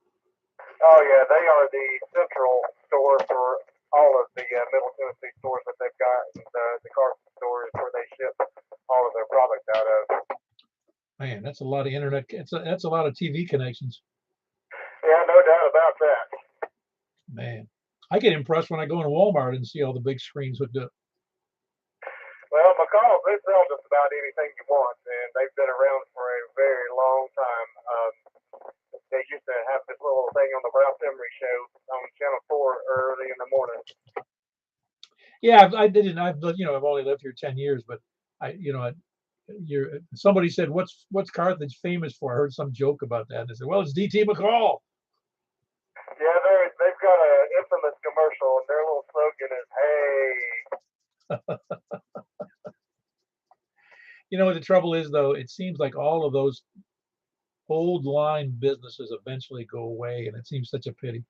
Oh yeah, they are the central store for all of the Middle Tennessee stores that they've got. And, the Carson store is where they ship all of their product out of. Man, that's a lot of internet. That's a lot of TV connections. Yeah, no doubt about that. Man, I get impressed when I go into Walmart and see all the big screens hooked up. Well, McConnell, they sell just about anything you want, and they've been around for a very long time. They used to have this little thing on the Ralph Emery show on Channel 4 early in the morning. Yeah, I didn't. I've only lived here 10 years, but somebody said, what's Carthage famous for? I heard some joke about that. And they said, well, it's DT McCall. Yeah, they've got an infamous commercial, and their little slogan is "Hey." You know what the trouble is, though? It seems like all of those old line businesses eventually go away, and it seems such a pity.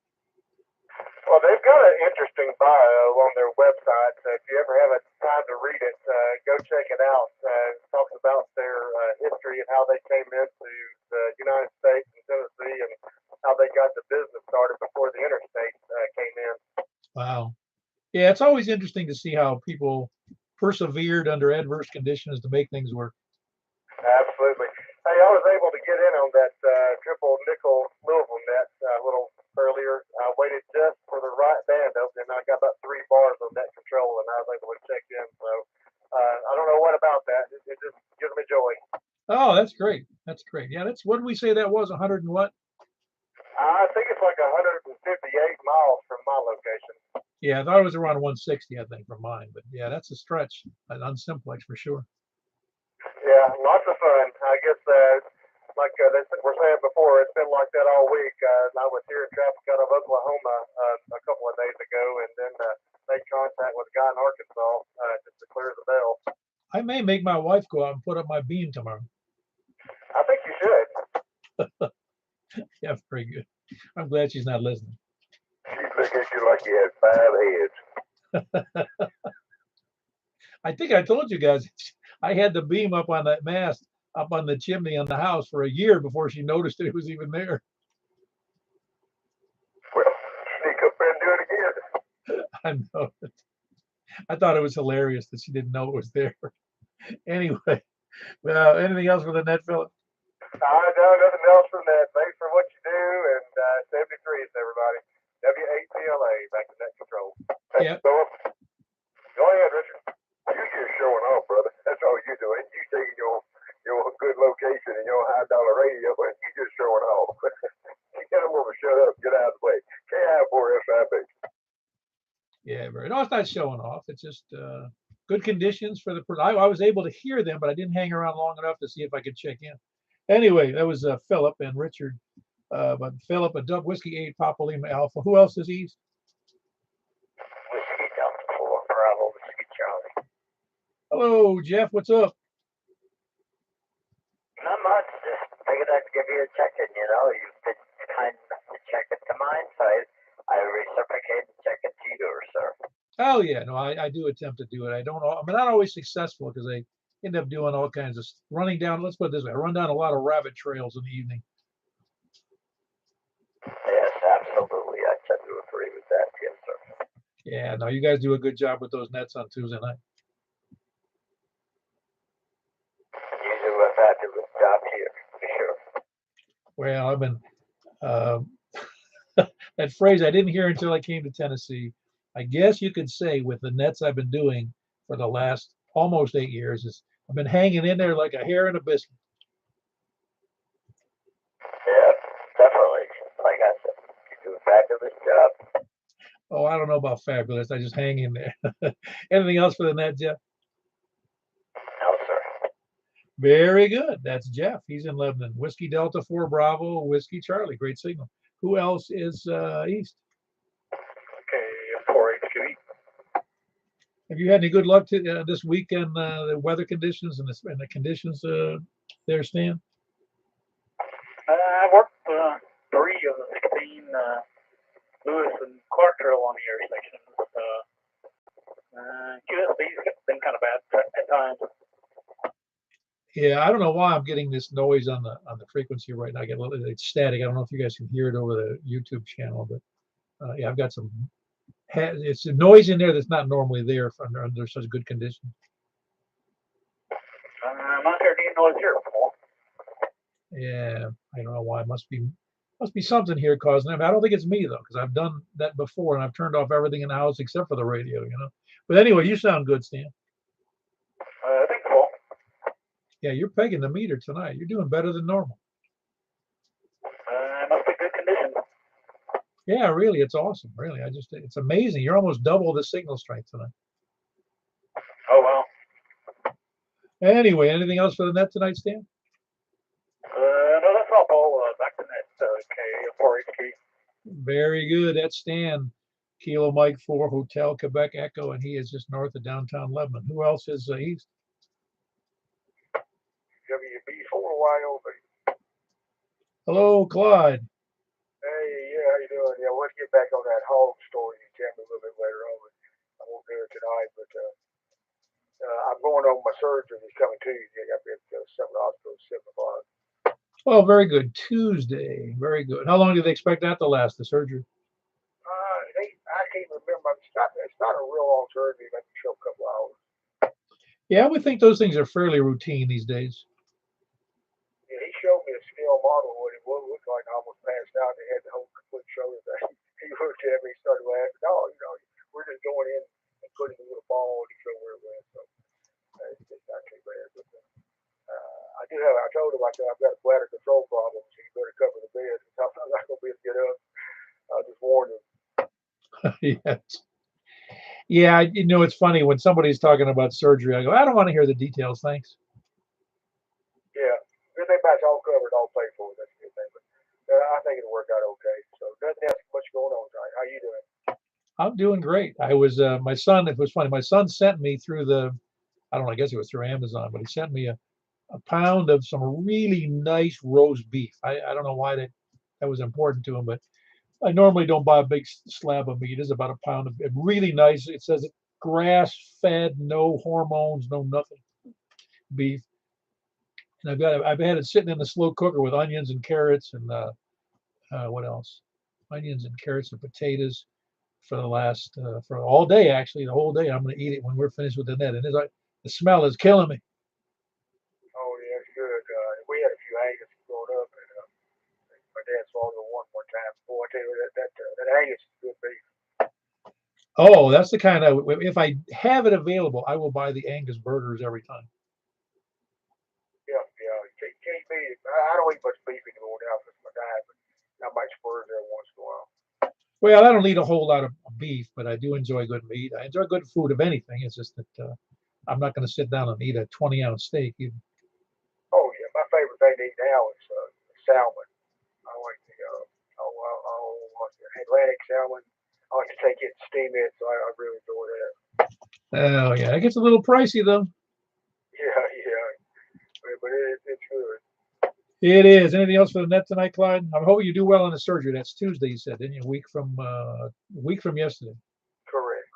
Well, they've got an interesting bio on their website. If you ever have a time to read it, go check it out. It talks about their history and how they came into the United States and Tennessee and how they got the business started before the interstate came in. Wow. Yeah, it's always interesting to see how people persevered under adverse conditions to make things work. Absolutely. Hey, I was able to get in on that triple nickel Louisville net a little earlier. I waited just for the right band opening. I got about 3 bars on net control, and I was able to check in. So I don't know what about that. It just gives me joy. Oh, that's great. That's great. Yeah, that's what did we say that was 100 and what? I think it's like 158 miles from my location. Yeah, I thought it was around 160, I think, from mine. But yeah, that's a stretch on Simplex for sure. Yeah, lots of fun. I guess, like we're saying before, it's been like that all week. I was here in traffic out of Oklahoma a couple of days ago, and then made contact with a guy in Arkansas just to clear the bell. I may make my wife go out and put up my beam tomorrow. I think you should. Yeah, very good. I'm glad she's not listening. She'd look at you like you had 5 heads. I think I told you guys I had the beam up on that mast up on the chimney on the house for a year before she noticed it was even there. Well, sneak up there and do it again. I know it. I thought it was hilarious that she didn't know it was there. Anyway, well, anything else for the net, Philip? No, nothing else from that. Thanks for what you do, and 73 is everybody. W8PLA, back to net control. Hey, Yeah. Philip. Go ahead, Richard. You're just showing off, brother. That's all you're doing. You taking your good location and your high dollar radio, but you just showing off. You got them over, shut up, get out of the way. K-I-4-S-I-B. Yeah, very. No, it's not showing off. It's just good conditions for the. I was able to hear them, but I didn't hang around long enough to see if I could check in. Anyway, that was Philip and Richard. But Philip, a Dub Whiskey 8 Papa Lima Alpha. Who else is East? Whiskey Delta 4, Bravo, Whiskey Charlie. Hello, Jeff. What's up? Not much. Just figured I'd give you a check-in. You know, you've been kind enough to check into mine, so I reciprocate and check into yours, sir. Oh yeah, no, I do attempt to do it. I'm not always successful because I end up doing all kinds of running down. Let's put it this way: I run down a lot of rabbit trails in the evening. Yes, absolutely. I tend to agree with that. Yes, sir. Yeah, no, you guys do a good job with those nets on Tuesday night. You do a fabulous job here, for sure. Well, I've been that phrase I didn't hear until I came to Tennessee. I guess you could say with the nets I've been doing for the last almost 8 years is I've been hanging in there like a hair in a biscuit. Yeah, definitely. Like I said, you do a fabulous job. Oh, I don't know about fabulous. I just hang in there. Anything else for the net, Jeff? No, sir. Very good. That's Jeff. He's in Lebanon. Whiskey Delta 4 Bravo, Whiskey Charlie. Great signal. Who else is East? Okay, 4HQE. Have you had any good luck this weekend? The weather conditions and the conditions there, Stan? I worked 3 of the 16 Lewis and Clark Trail on the air sections. QSB's been kind of bad at times. Yeah, I don't know why I'm getting this noise on the frequency right now. I get a little, it's static. I don't know if you guys can hear it over the YouTube channel, but yeah, I've got some. It's a noise in there that's not normally there under such good conditions. I'm not hearing any noise here, Paul. Yeah, I don't know why. It must be something here causing them. I don't think it's me though, because I've done that before and I've turned off everything in the house except for the radio. But anyway, you sound good, Stan. Thanks, Paul. Yeah, you're pegging the meter tonight. You're doing better than normal. Must be good condition. Yeah, really, it's awesome. Really, it's amazing. You're almost double the signal strength tonight. Oh, wow. Anyway, anything else for the net tonight, Stan? No, that's all, Paul. Back to net, K4HT. Very good. That's Stan. Kilo Mike 4 Hotel Quebec Echo, and he is just north of downtown Lebanon. Who else is east? WB4YOB. Hello, Clyde. Hey, yeah, how you doing? Yeah, we'll get back on that hog story you tell me a little bit later on. I won't do it tonight, but I'm going on my surgery this coming Tuesday. I got to be at the hospital at 7 o'clock. Oh, very good. Tuesday. Very good. How long do they expect that to last, the surgery? I can't remember. It's not a real long surgery. Like a couple hours. Yeah, I would think those things are fairly routine these days. Yeah, he showed me a scale model of what it would look like. I almost passed out. They had the whole complete shoulder thing. He looked at me, started laughing. Oh, we're just going in and putting a little ball, and he showed where it went. So it's not too bad. But I told him I've got a bladder control problem, so you better cover the bed. I'm not going to be able to get up. I just warned him. Yes. Yeah, it's funny when somebody's talking about surgery, I go, I don't want to hear the details, thanks. Yeah, good thing about it's all covered, all paid for. That's a good thing. But I think it'll work out okay. So nothing else much going on tonight. How you doing? I'm doing great. I was my son. It was funny. My son sent me through I don't know. I guess it was through Amazon, but he sent me a pound of some really nice roast beef. I don't know why that was important to him, but I normally don't buy a big slab of meat. It's about a pound of really nice. It says grass fed, no hormones, no nothing beef. And I've had it sitting in the slow cooker with onions and carrots and what else? Onions and carrots and potatoes for for all day, actually, the whole day. I'm going to eat it when we're finished with the net. And the smell is killing me. Oh yeah, it's good. We had a few Angus growing up, and my dad swallowed one time. Boy, I tell you that Angus is good beef. Oh, that's the kind if I have it available, I will buy the Angus burgers every time. Yeah, you can't beat it. I don't eat much beef anymore now because my diet, but I might spur it every once in a while. Well, I don't eat a whole lot of beef, but I do enjoy good meat. I enjoy good food of anything. It's just that I'm not going to sit down and eat a 20-ounce steak. Oh yeah, my favorite thing to eat now is salmon. I like the Atlantic salmon. I like to take it and steam it, so I really enjoy that. Oh yeah, it gets a little pricey though. Yeah, but it's good. It is. Anything else for the net tonight, Clyde? I'm hoping you do well on the surgery. That's Tuesday, you said, didn't you? A week from yesterday. Correct.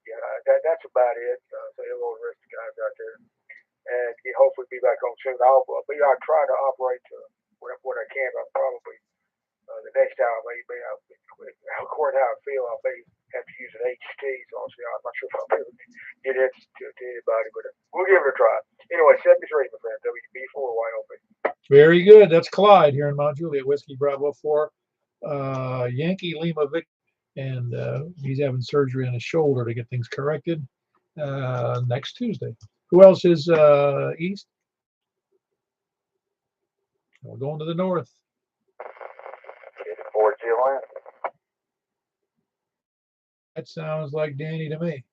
Yeah, that's about it. Say hello to the rest of the guys out there, and hopefully be back on soon. I'll try to operate what I can. I'll probably the next time according to how I feel, I may have to use an HT. So I'm not sure if I'll be able to get it to anybody, but we'll give it a try. Anyway, 73, my friend, WB4YOB. Very good. That's Clyde here in Mount Juliet, Whiskey Bravo 4, Yankee Lima Vic, and he's having surgery on his shoulder to get things corrected next Tuesday. Who else is east? We're going to the north. Fort Juliet. That sounds like Danny to me.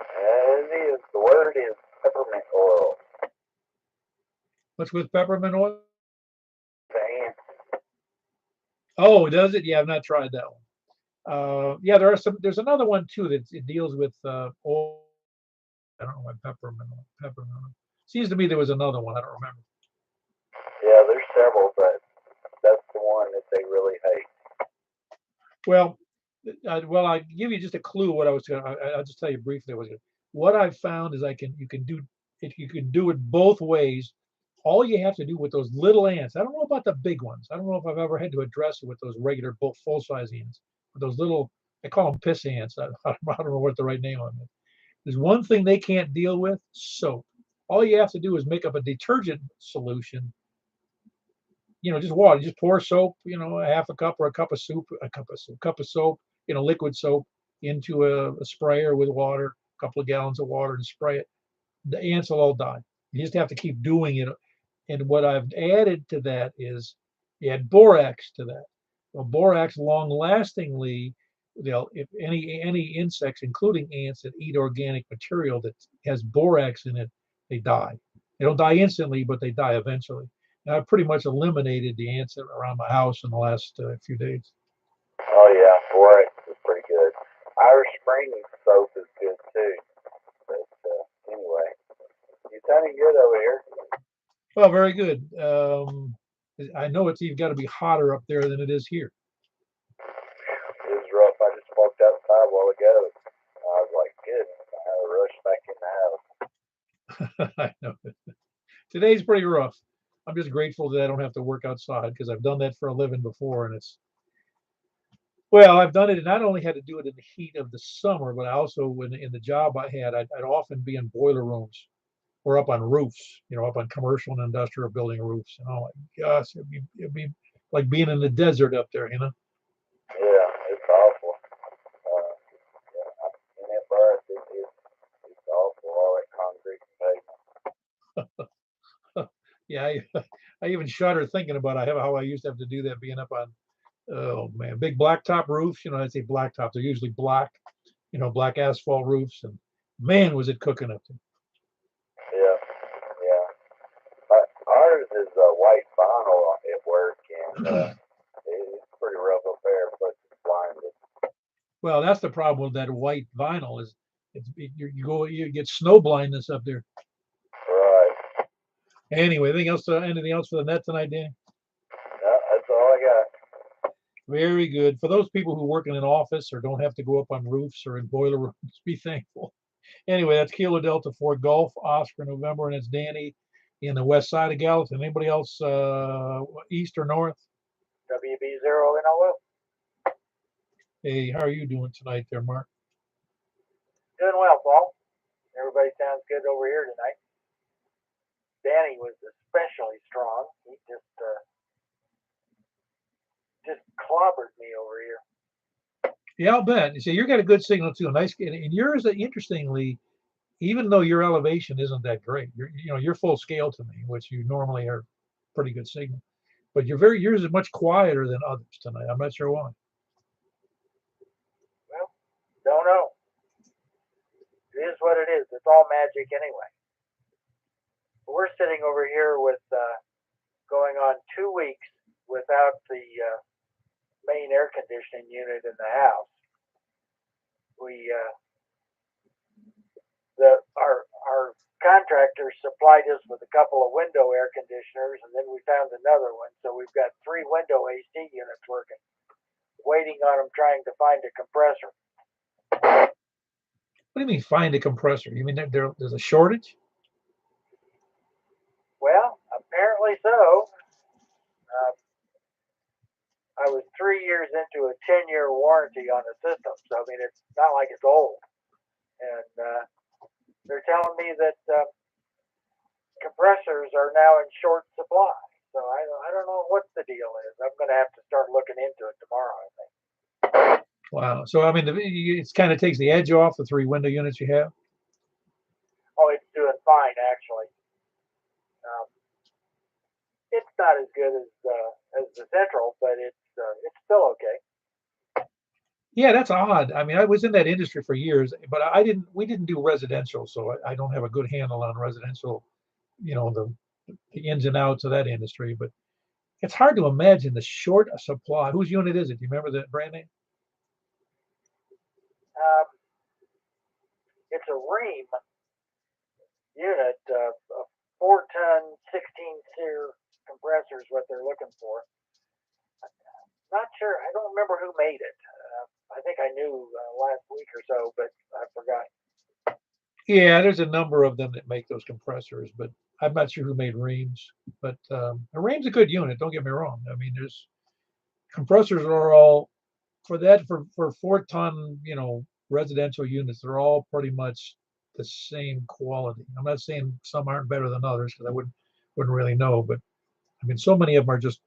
It is. The word is peppermint oil. What's with peppermint oil? Damn. Oh, does it? Yeah, I've not tried that one. Yeah, there's another one too that it deals with oil. I don't know why peppermint. Seems to me there was another one. I don't remember. Yeah, there's several, but that's the one that they really hate. Well, I give you just a clue. What I was going. I'll just tell you briefly. What I found is you can do it both ways. all you have to do with those little ants, I don't know about the big ones. I don't know if I've ever had to address it with those regular full-size ants. But those little, I call them piss ants. I don't know what the right name on it. There's one thing they can't deal with: soap. All you have to do is make up a detergent solution. Just water. Just pour soap. A half a cup or a cup of soup, cup of soap. Liquid soap into a sprayer with water, a couple of gallons of water, and spray it. The ants will all die. You just have to keep doing it. And what I've added to that is add borax to that. Well, borax long-lastingly, if any insects, including ants that eat organic material that has borax in it, they die. They don't die instantly, but they die eventually. And I've pretty much eliminated the ants around my house in the last few days. Oh yeah, borax is pretty good. Irish Spring soap is good too. But anyway, you're sounding good over here. Well, very good. I know it's even got to be hotter up there than it is here. It was rough. I just walked outside a while ago. I was like, good. I had to rush back in the house. I know. Today's pretty rough. I'm just grateful that I don't have to work outside because I've done that for a living before, and I've done it, and not only had to do it in the heat of the summer, but I also, when in the job I had, I'd often be in boiler rooms or up on roofs, up on commercial and industrial building roofs. And oh my gosh, it'd be like being in the desert up there. Yeah, it's awful. Yeah, in that bus, it's awful. All that concrete and Yeah, I even shudder thinking about how I used to have to do that being up on, oh man, big blacktop roofs. I say blacktop, they're usually black, black asphalt roofs. And man, was it cooking up there. yeah, yeah. Ours is white vinyl at work, and it's pretty rough up there, but it's blinded. Well, that's the problem with that white vinyl is you get snow blindness up there. Right. Anyway, anything else for the net tonight, Dan? Yeah, that's all I got. Very good. For those people who work in an office or don't have to go up on roofs or in boiler rooms, be thankful. Anyway, that's Kilo Delta 4 Golf, Oscar November, and it's Danny in the west side of Gallatin. Anybody else east or north? WB0NOL. Hey, how are you doing tonight there, Mark? Doing well, Paul. Everybody sounds good over here tonight. Danny was especially strong. He just clobbered me over here. Yeah, I'll bet. You see, you got a good signal too. Nice, and yours, interestingly, even though your elevation isn't that great, you're full scale to me, which you normally are pretty good signal. But yours is much quieter than others tonight. I'm not sure why. Well, don't know. It is what it is. It's all magic anyway. We're sitting over here with going on 2 weeks without the main air conditioning unit in the house. Our contractor supplied us with a couple of window air conditioners, and then we found another one. So we've got 3 window AC units working, waiting on them, trying to find a compressor. What do you mean find a compressor? You mean there's a shortage? Well, apparently so. I was 3 years into a 10-year warranty on the system, so I mean it's not like it's old. And they're telling me that compressors are now in short supply. So I don't know what the deal is. I'm going to have to start looking into it tomorrow, I think. Wow. So I mean, it kind of takes the edge off the 3 window units you have. Oh, it's doing fine actually. It's not as good as the central, but it's still okay. Yeah, that's odd. I mean, I was in that industry for years, but we didn't do residential, so I don't have a good handle on residential, the ins and outs of that industry. But it's hard to imagine the short supply. Whose unit is it? Do you remember the brand name? It's a Ream unit, a 4-ton, 16-seer compressor is what they're looking for. Not sure. I don't remember who made it. I think I knew last week or so, but I forgot. Yeah, there's a number of them that make those compressors, but I'm not sure who made Reams, but the Reams a good unit. Don't get me wrong. I mean, there's compressors are all for that for 4-ton, residential units. They're all pretty much the same quality. I'm not saying some aren't better than others because I wouldn't really know, but I mean, so many of them are just,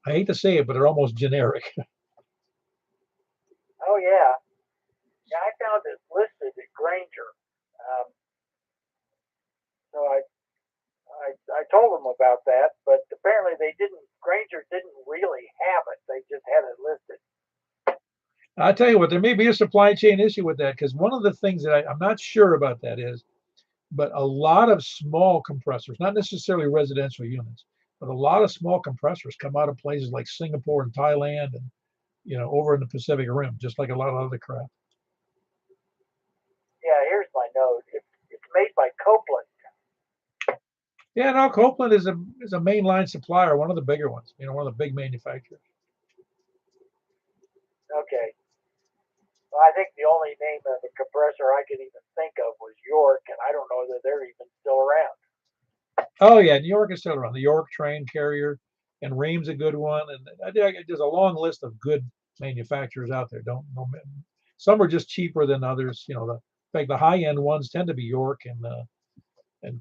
I hate to say it, but they're almost generic. Oh yeah, yeah. I found it listed at Granger, um, so I told them about that, but apparently they didn't. Granger didn't really have it. They just had it listed. I'll tell you what, there may be a supply chain issue with that because one of the things that I'm not sure about that is, but a lot of small compressors, not necessarily residential units, but a lot of small compressors come out of places like Singapore and Thailand and, over in the Pacific Rim, just like a lot of other crap. Yeah, here's my note. It's made by Copeland. Yeah, no, Copeland is a mainline supplier, one of the bigger ones, one of the big manufacturers. Okay. Well, I think the only name of a compressor I could even think of was York, and I don't know that they're even still around. Oh yeah, New York is still around. The York train carrier and Ream's a good one, and there's a long list of good manufacturers out there. Don't know, some are just cheaper than others. In fact, the high end ones tend to be York and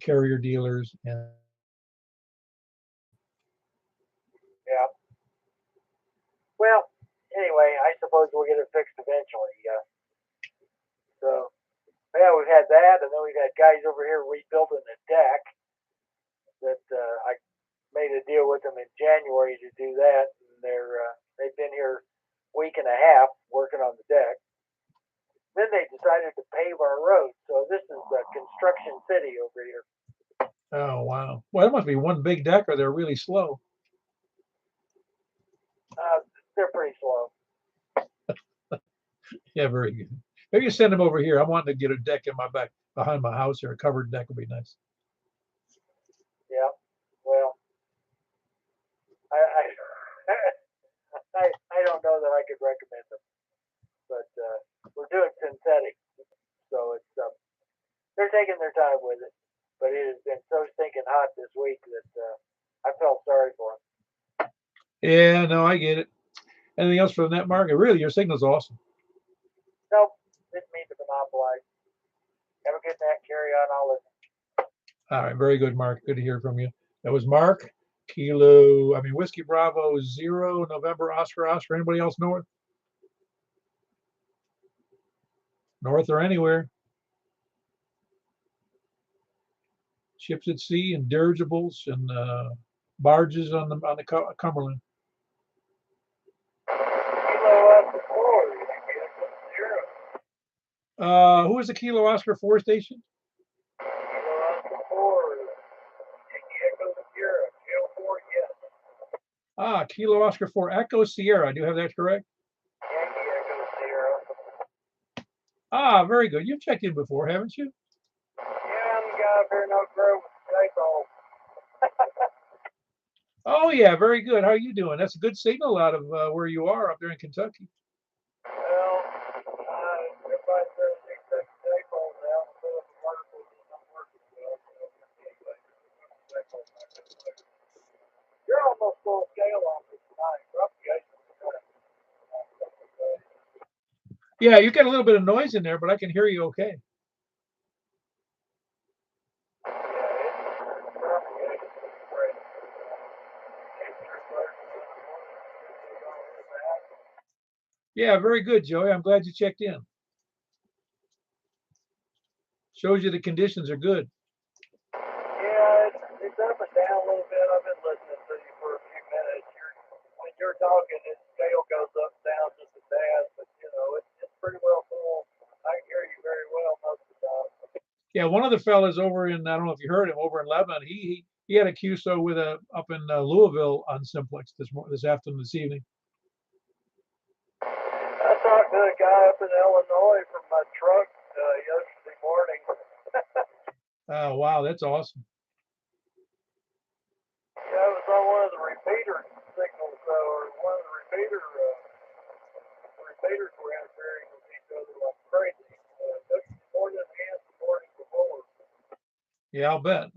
carrier dealers. And Yeah. Well, anyway, I suppose we'll get it fixed eventually. So, yeah, we've had that, and then we've had guys over here rebuilding the deck that I made a deal with them in January to do that, and they've been here a week and a half working on the deck. Then they decided to pave our road, so this is the construction city over here. oh wow, well, it must be one big deck, or they're really slow. They're pretty slow. Yeah, very good. Maybe you send them over here. I want to get a deck in my back behind my house here. A covered deck would be nice. Yeah. Well, I I, I don't know that I could recommend them, but we're doing synthetic, so it's they're taking their time with it. But it has been so stinking hot this week that I felt sorry for them. Yeah, no, I get it. Anything else for the net market? Really, your signal's awesome. Nope, didn't mean to monopolize. Have a good night. Carry on. I'll listen. All right, very good, Mark. Good to hear from you. That was Mark. Whiskey Bravo 0, November Oscar Oscar. Anybody else north? North or anywhere? Ships at sea and dirigibles and barges on the Cumberland. Who is the Kilo Oscar 4 station? Kilo Oscar 4 Echo Sierra. I do have that correct. Very good. You've checked in before, haven't you? Yeah, I'm the guy up here in Oak Grove with the Oh yeah, very good. How are you doing? That's a good signal out of where you are up there in Kentucky. Well, everybody says they dipole now, so the particles is not working well. You're almost full scale on this tonight. Yeah, you got a little bit of noise in there, but I can hear you okay. Yeah, very good, Joey. I'm glad you checked in. Shows you the conditions are good. Yeah, it's up and down a little bit. I've been listening to you for a few minutes. When you're talking, the scale goes up and down just a tad, but it's pretty well full. I can hear you very well most of the time. Yeah, one of the fellas over in, I don't know if you heard him, over in Lebanon, he had a QSO with up in Louisville on Simplex this afternoon, this evening. I talked to a guy up in Illinois from my truck yesterday morning. Oh wow, that's awesome. Yeah, it was on one of the repeater signals, or one of the repeaters were interfering with each other like crazy. More than hands, more than before. Yeah, I'll bet.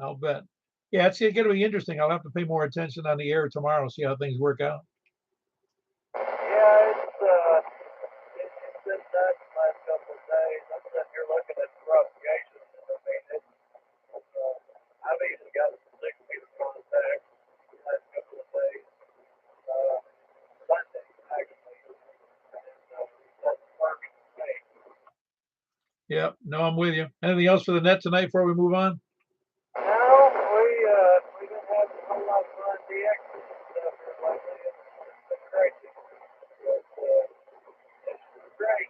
Yeah, it's going to be interesting. I'll have to pay more attention on the air tomorrow, see how things work out. Yeah, it's been nuts the last couple of days. I'm sitting here looking at the propagation. I mean, I've even got 6 meter contact the last couple of days. Sunday, actually. And that's working for me. Yeah, no, I'm with you. Anything else for the net tonight before we move on? No, we been having a whole lot of fun DX and stuff here lately. It's been crazy. But, it's great.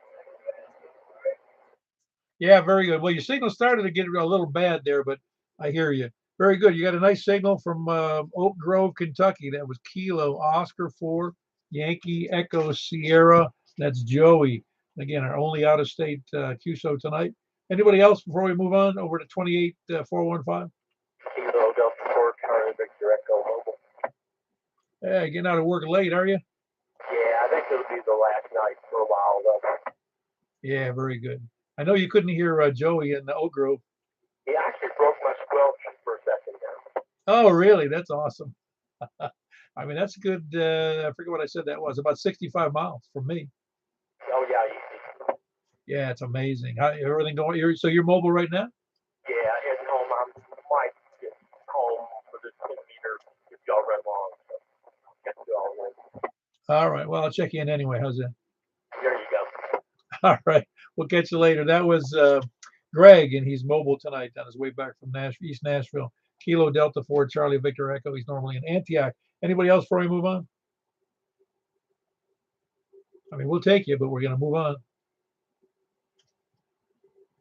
Yeah, very good. Well, your signal started to get a little bad there, but I hear you. Very good. You got a nice signal from Oak Grove, Kentucky. That was Kilo Oscar 4, Yankee Echo Sierra. That's Joey. Again, our only out-of-state QSO tonight. Anybody else before we move on over to 28415? Kilo Delta 4, Charlie Victor Echo Mobile. Hey, getting out of work late, are you? Yeah, I think it'll be the last night for a while, though. Yeah, very good. I know you couldn't hear Joey in Oak Grove. He actually broke my squelch for a second there. Oh, really? That's awesome. I mean, that's good. I forget what I said that was. About 65 miles from me. Oh, yeah, easy. Yeah, it's amazing. How everything going? So you're mobile right now? Yeah, heading home. I might get home for this 10 meter if y'all run long. So get to all in. All right. Well, I'll check in anyway. How's that? There you go. All right. We'll catch you later. That was Greg, and he's mobile tonight on his way back from East Nashville. Kilo Delta 4, Charlie Victor Echo. He's normally in Antioch. Anybody else before we move on? I mean, we'll take you, but we're going to move on.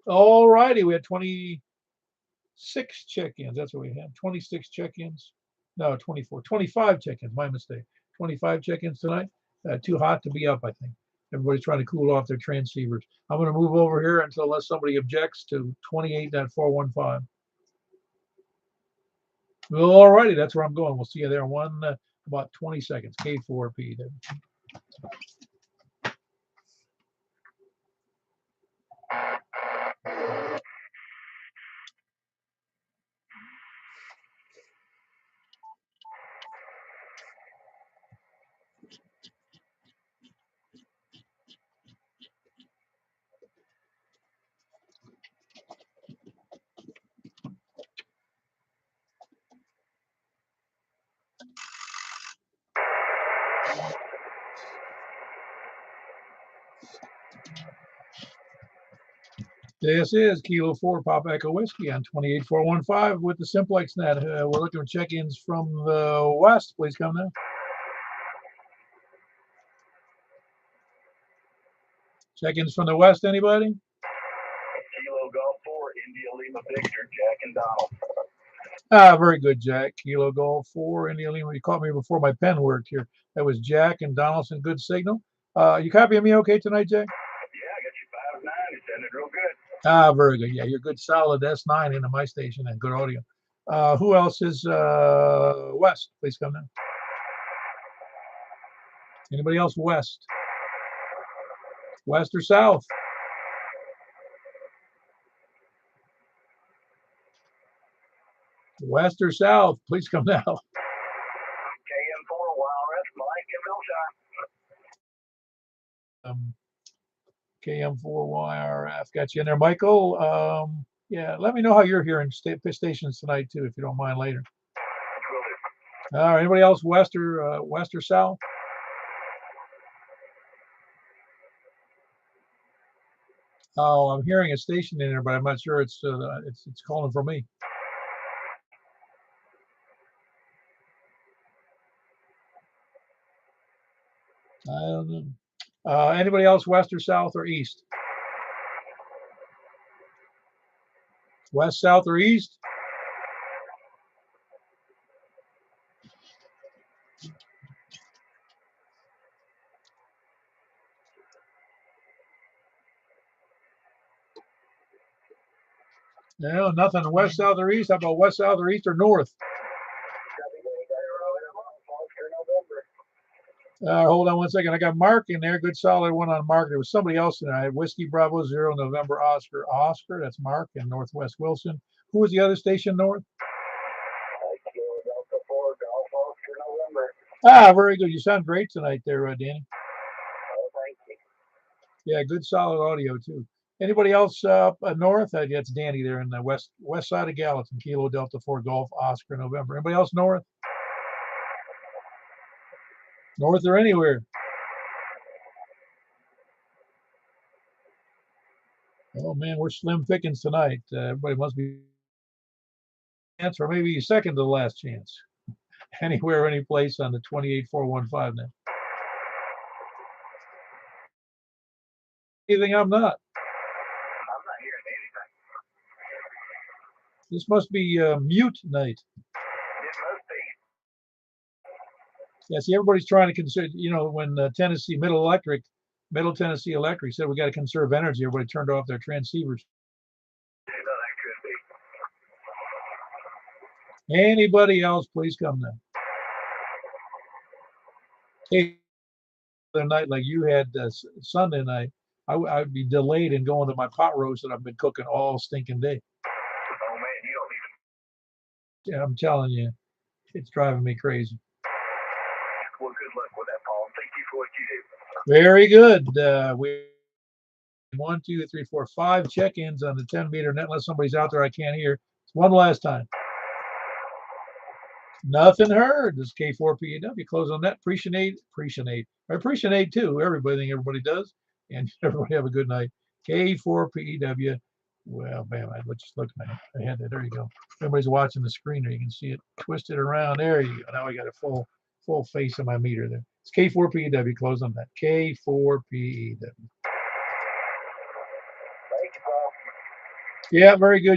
All righty. We had 26 check-ins. That's what we had. 26 check-ins. No, 24. 25 check-ins. My mistake. 25 check-ins tonight. Too hot to be up, I think. Everybody's trying to cool off their transceivers. I'm going to move over here unless somebody objects to 28.415. All righty. That's where I'm going. We'll see you there in about 20 seconds. K4P. Then. This is Kilo 4 Pop Echo Whiskey on 28415 with the Simplex net. We're looking for check-ins from the west. Please come now. Check-ins from the west, anybody? Kilo Golf 4, India Lima Victor, Jack and Donald. Very good, Jack. Kilo Golf 4, India Lima. You caught me before my pen worked here. That was Jack and Donaldson. Good signal. You copying me okay tonight, Jack? Yeah, I got you 5-9. It's sounded real good. Very good. Yeah, you're good, solid S9 into my station and good audio. Who else is west? Please come now. Anybody else west? West or south? West or south? Please come now. KM4, Wild Rest, Mike and Millshire. KM4YRF. Got you in there, Michael. Yeah, let me know how you're hearing stations tonight, too, if you don't mind later. All right, anybody else west or south? Oh, I'm hearing a station in there, but I'm not sure it's calling for me. I don't know. Anybody else west or south or east? West, south, or east? No, nothing west, south, or east. How about west, south, or east, or north? Hold on one second. I got Mark in there. Good solid one on Mark. There was somebody else in there. I had Whiskey Bravo 0 November Oscar. That's Mark in Northwest Wilson. Who was the other station north? Ah, very good. You sound great tonight there, Danny. Oh, thank you. Yeah, good solid audio too. Anybody else up north? That's Danny there in the west side of Gallatin, Kilo Delta 4 Golf Oscar November. Anybody else north? North or anywhere? Oh man, we're slim pickings tonight. Everybody must be chance, or maybe second to the last chance. Anywhere, any place on the 28415 now. Anything I'm not. I'm not hearing anything. This must be mute night. It must be. Yeah, see, everybody's trying to consider, when Tennessee Middle Tennessee Electric said we got to conserve energy, everybody turned off their transceivers. Yeah, no, that could be. Anybody else, please come now. Hey, the night like you had Sunday night, I'd be delayed in going to my pot roast that I've been cooking all stinking day. Oh man, you don't even. Yeah, I'm telling you, it's driving me crazy. Well, good luck with that, Paul. Thank you for what you do. Very good. We 1, 2, 3, 4, 5 check-ins on the 10-meter net. Unless somebody's out there I can't hear. It's one last time. Nothing heard. This is K4PEW. Close on that. Appreciate too. Everybody does. And everybody have a good night. K4PEW. Well, bam, let's just look at my head. There you go. Everybody's watching the screen there. You can see it twisted around. There you go. Now I got a full face of my meter there. It's K4PEW. Close on that. K4PEW. Thank you, Paul. Yeah, very good.